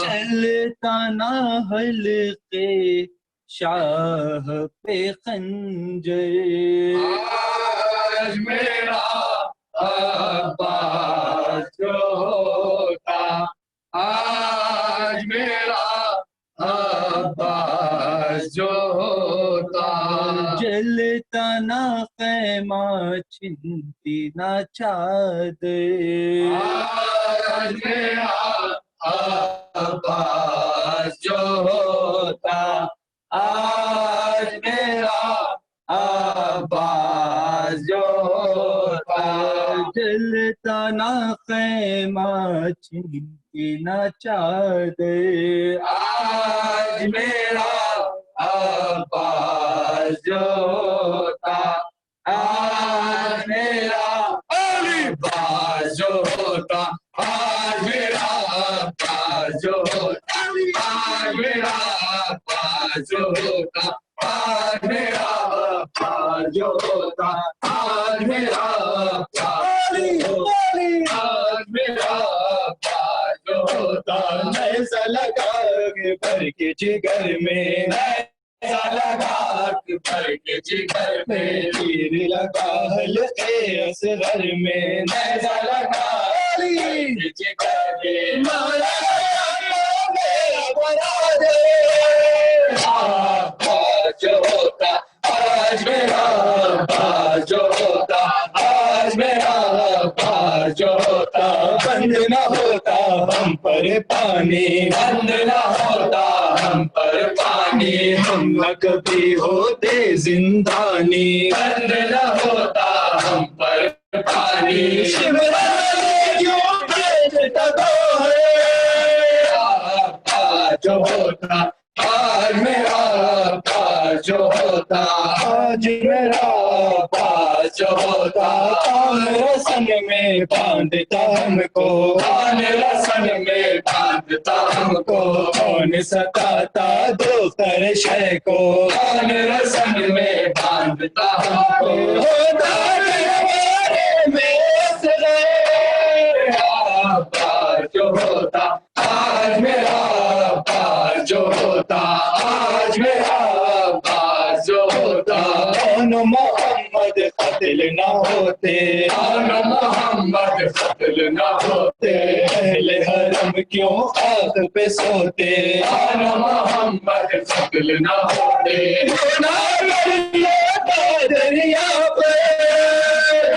چلتا نہ حلقے شاہ پہ خنجر، آج میرا عباس جو ہوتا، آج میرا عباس جو ہوتا، جلتا نہ خیمہ چھنتی نہ چادر، آج میرا عباس جو ہوتا، آج میرا عباس جو ہوتا، جلتا نہ خیمہ چھنتی نہ چادر، آج میرا عباس جو ہوتا، آج میرا عباس جو ہوتا، آج میرا عباس جو ہوتا، آج میرا عباس جو ہوتا، آج میرا عباس جو ہوتا، آج میرا عباس جو ہوتا، آج میرا عباس جو ہوتا، ایسا لگا کہ بھر کے جگر میں، ایسا لگا کہ بھر کے جگر میں، تیر لگا حلقے اصغر میں، ایسا لگا کہ بھر کے جگر میں، عباس جو ہوتا، آج میرا عباس جو ہوتا، آج میرا عباس جو ہوتا، بند نہ ہوتا ہم پر پانی، بند نہ ہوتا ہم پر پانی، ہم نہ کبھی ہوتے زندانی، بند نہ ہوتا ہم پر پانی، کیوں بیٹھتا تو ہے، عباس جو ہوتا، آج میرا عباس جو ہوتا، آج میرا عباس جو ہوتا، کون رسن میں باندھتا ہم کو، کون رسن میں باندھتا ہم کو، کون ستاتا دوستر شے کو، کون رسن میں باندھتا ہم کو، ہوتا ہے ہمارے میں اصغر، عباس جو ہوتا، آج میرا عباس جو ہوتا، آج میرا عباس جو ہوتا، کون محمد قتل نہ ہوتے، کون محمد قتل نہ ہوتے، اہل حرم کیوں خاک پہ سوتے، کون محمد قتل نہ ہوتے، دریا پہ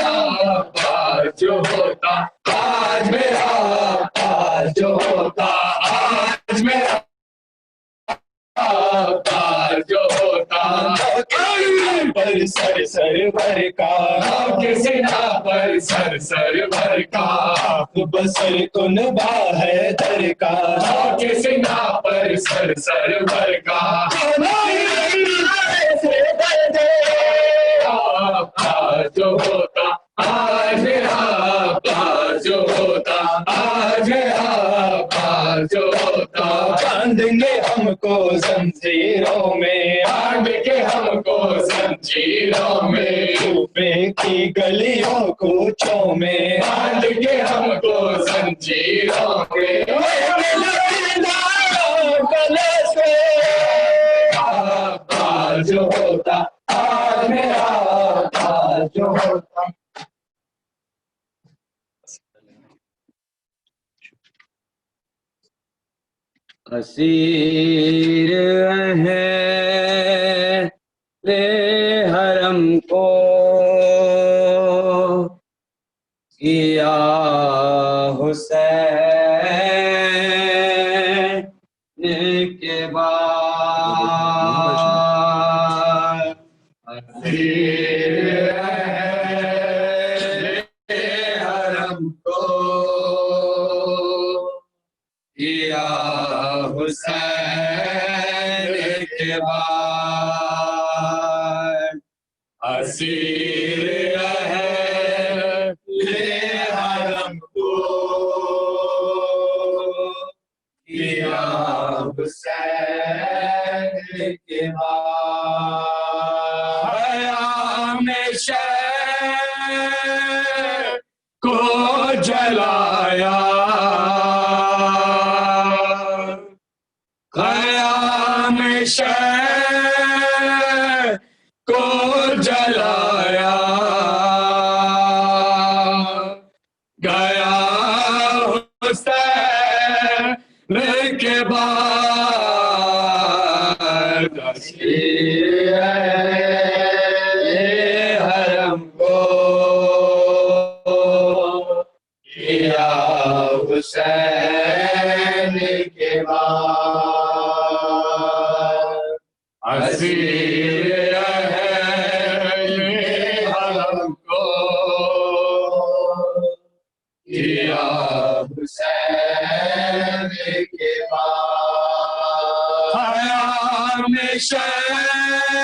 عباس جو ہوتا، آج میرا عباس جو ہوتا، آج میرا عباس جو ہوتا، پر سر سر بھر کا، کسی نا پر سر سر بھر کا، آنکھ بسر کن باہر در کا، کسی نا پر سر سر بھر کا، عباس جو ہوتا، آج میرا عباس جو ہوتا، آج میرا عباس جو ہوتا، باندھ گے ہم کو زنجیروں میں، باندھ کے ہم کو زنجیروں میں، صوبے کی گلیوں کوچوں میں، باندھ کے ہم کو زنجیروں میں، گلے سے عباس جو ہوتا، آج میرا عباس جو ہوتا، اسیر ہے حرم کو کیا حسین کے بعد، اسیر ہے حرم کو کیا حسین کے بعد، اسیر ہے حرم کو کیا حسین کے بعد، خیام شہر کو جلایا، کے بعد اسیر حرم کو کیا حسین کے بعد اسیر حرم کو کیا حسین کے بعد خیام شہر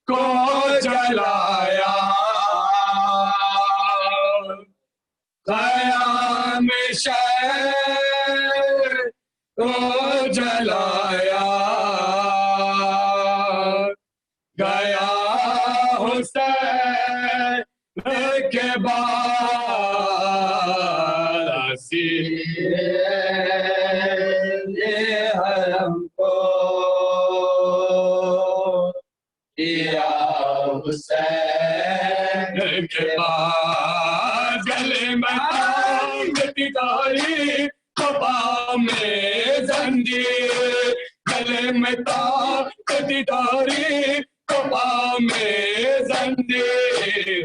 کو جلایا خیام شہر کو جلایا گیا حسین کے بعد اسیر حرم کو کیا حسین کے بعد گلے میں تانگتی داری کبا میں زنجیر گلے میں تانگتی داری کبا میں زنجیر یہ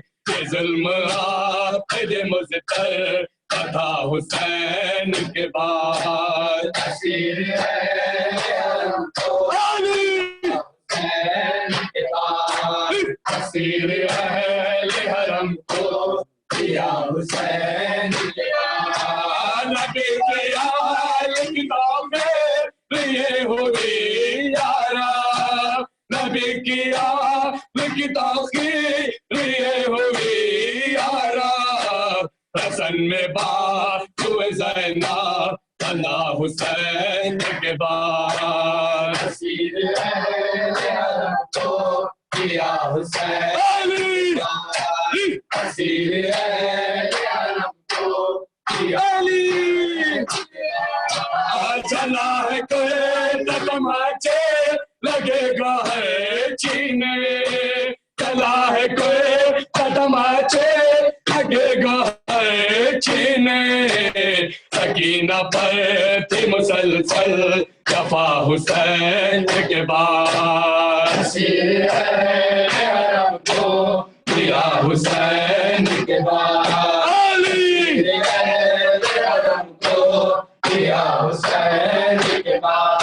ظلم آفد مزتر تھا حسین کے بعد اسیر حرم کو حسین کے بعد اسیر اہل حرم کو کیا حسین کے بعد نبی کے آل کتاب یہ ہوئی یارا نبی کی آل کتاب یہ ہوئی یارا حسن میں بات ہوئے زینب تنا حسین کے بعد اسیر حرم کو کیا حسین اسیر حرم کو کیا چلا ہے کوئی تماچے لگے گا ہے چینے چلا ہے کوئی تماچے لگے گا ہے چینے سکینہ پر تھی مسلسل جفا حسین کے بعد اسیر حرم کو کیا حسین کے بعد حرم کو کیا حسین کے بعد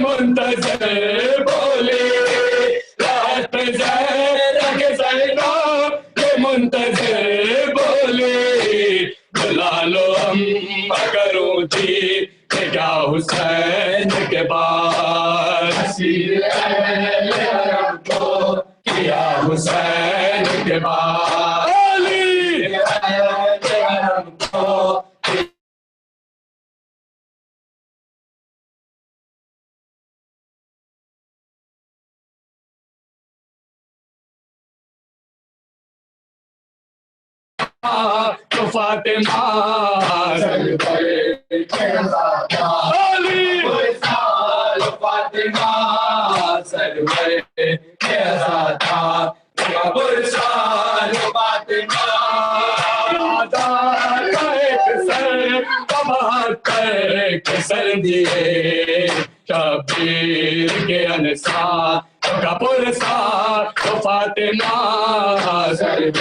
منتظر بولے رات زہرا کے زینب کے منتظر بولے بلا لو ہم کروں تھی کیا حسین کے بعد اسیر حرم کو کیا حسین کے بعد حرم کو تو فاطمہ فاطمہ سرور کے زادہ برسال فاطمہ ایک سر بہتر کے سر دیے شبیر کے انسار کا پرسار تو فاطمہ سرور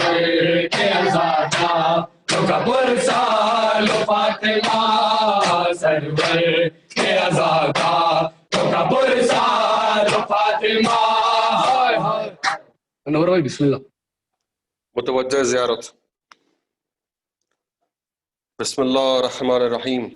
کے زادہ کا پرسال فاطمہ سرور کے زادہ کا پرسال فاطمہ انور بھائی بسم اللہ متوجہ زیارت بسم اللہ الرحمن الرحیم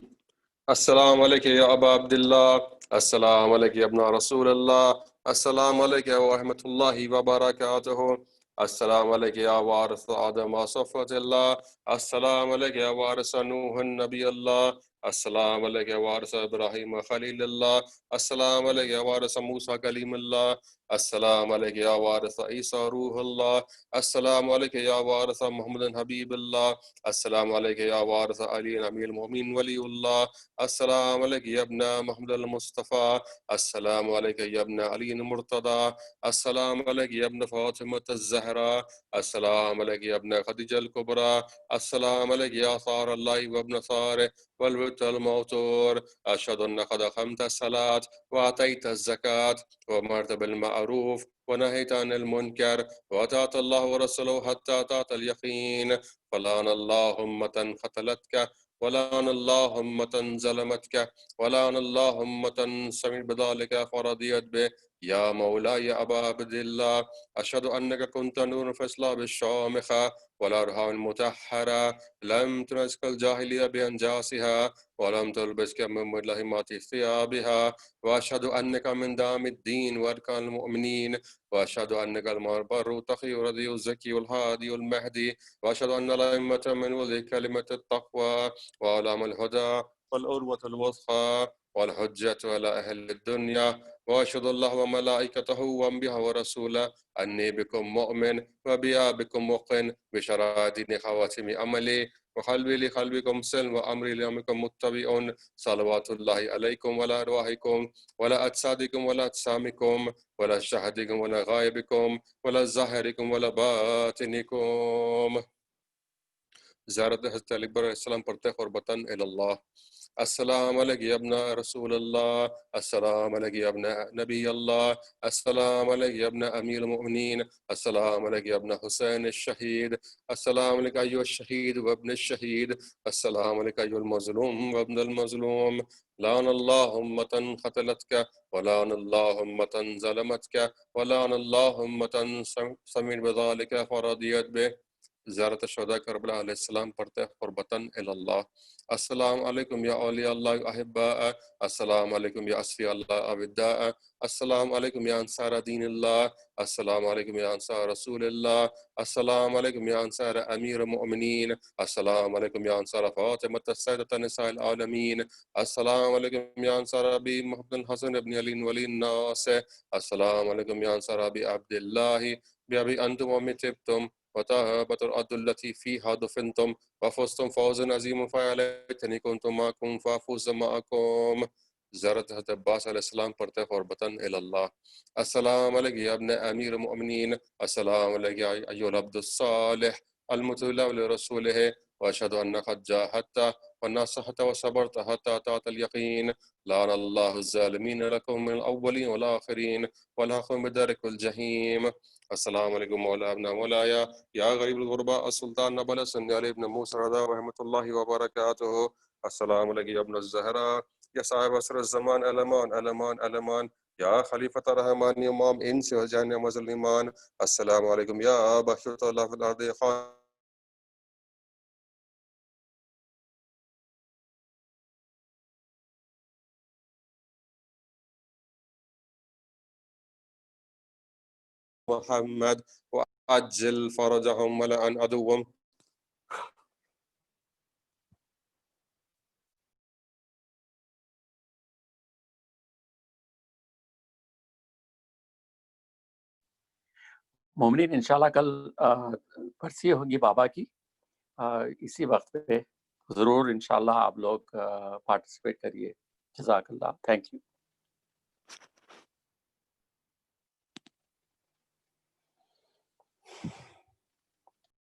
السلام علیکم یا ابا عبداللہ السلام علیکم یا ابن رسول اللہ السلام علیکم ورحمۃ اللہ وبرکاتہ السلام علیکم یا وارث آدم صفوت اللہ السلام علیکم یا وارث نوح نبی اللہ السلام علیکم یا وارث ابراہیم خلیل اللہ السلام علیکم یا وارث موسیٰ کلیم اللہ السلام علیک یا وارث عیسیٰ روح اللہ، السلام علیک یا وارث محمد حبیب اللہ، السلام علیک یا وارث علی امیر المؤمنین ولی اللہ، السلام علیک یا ابن محمد المصطفیٰ، السلام علیک یا ابن علی المرتضی، السلام علیک یا ابن فاطمۃ الزہرا، السلام علیک یا ابن خدیجہ الکبریٰ، السلام علیک یا ثار اللہ وابن ثارہ والبت الموتور، اشہد ان قد اقمت الصلاۃ وآتیت الزکاۃ وأمرت بالمعروف ونهيت عن المنكر وأطعت الله ورسوله حتى أتاك اليقين، فلعن الله أمة قتلتك ولعن الله أمة ظلمتك ولعن الله أمة سمعت بذلك فرضيت به. يا مولاي أبا عبد الله، أشهد أنك كنت نور في إصلاب الشامخة والأرحام المطهرة، لم تمسك الجاهلية بأنجاسها ولم تلبسك من ملهمات ثيابها، وأشهد أنك من دعم الدين وأركان المؤمنين، وأشهد أنك المبر التقي الرضي الزكي الهادي المهدي، وأشهد أن الأئمة من ولي كلمة التقوى وعلام الهدى والعروة الوثقى والحجة على أهل الدنيا، وأشهد الله وملائكته وأنبياءه ورسوله أني بكم مؤمن وبيا بكم موقن بشرائع خواتم عملي، وقلبي لقلبكم سلم وأمري لأمركم متبع، صلوات الله عليكم ولا أرواحكم ولا أجسادكم ولا أجسامكم ولا شهدكم ولا غائبكم ولا ظاهركم ولا باطنكم. زیارت حضرت علی علیہ السلام پڑھتے ہیں قربتاً الی اللہ. السلام علیک یا ابن رسول اللہ، السلام علیک یا ابن نبی اللہ، السلام علیک یا ابن امیر المؤمنین، السلام علیک یا ابن حسین الشہید، السلام علیک ایھا الشہید وابن الشہید، السلام علیک ایھا المظلوم وابن المظلوم، لعن اللہ امة قتلتک ولعن اللہ امة ظلمتک ولعن اللہ امة سمعت بذلک فرضیت به. زیارت شہداء کربلا علیہ السلام پڑھتے ہیں قربتاً الی اللہ. السلام علیکم یا اولیاء اللہ احباء، السلام علیکم یا اصفیاء اللہ اوداء، السلام علیکم یا انصار دین اللہ، السلام علیکم یا انصار رسول اللہ، السلام علیکم یا انصار امیر المؤمنین، السلام علیکم یا انصار فاطمۃ السیدۃ نساء العالمین، السلام علیکم یا انصار ابی محمد الحسن ابن علی ولی الناس، السلام علیکم یا انصار ابی عبد اللہ بابی انتم ومی تبتم وطابت الارض التي فيها دفنتم وفزتم فوزا عظيما فيا ليتني كنت معكم فافوز معكم. زیارت حضرت عباس علیہ السلام پڑھتے ہیں قربتاً الی اللہ. السلام علیک یا ابن امیر المؤمنین، السلام علیک یا ایھا العبد الصالح المطیع لرسولہ، واشهد انک قد جاهدت ونصحت وصبرت حتى اتاك اليقين، لعن الله الظالمين لكم من الاولين والاخرين والحقهم بدارك الجحيم. السلام علیکم مولا ابن مولایا یا غریب الغرباء السلطان نبل سنی علی ابن موسیٰ رضا رحمۃ اللہ وبرکاتہ. السلام علیکم یا ابن الزہرا یا صاحب عصر الزمان، علمان علمان علمان یا خلیفۃ الرحمن امام انس و جان مظلمان. السلام علیکم یا بشرۃ اللہ فی الارض خان محمد وعجل فرجهم ولعن عدوهم. مومنین انشاءاللہ کل برسی ہوگی بابا کی اسی وقت پہ، ضرور انشاءاللہ آپ لوگ پارٹیسپیٹ کریے. جزاک اللہ، تھینک یو.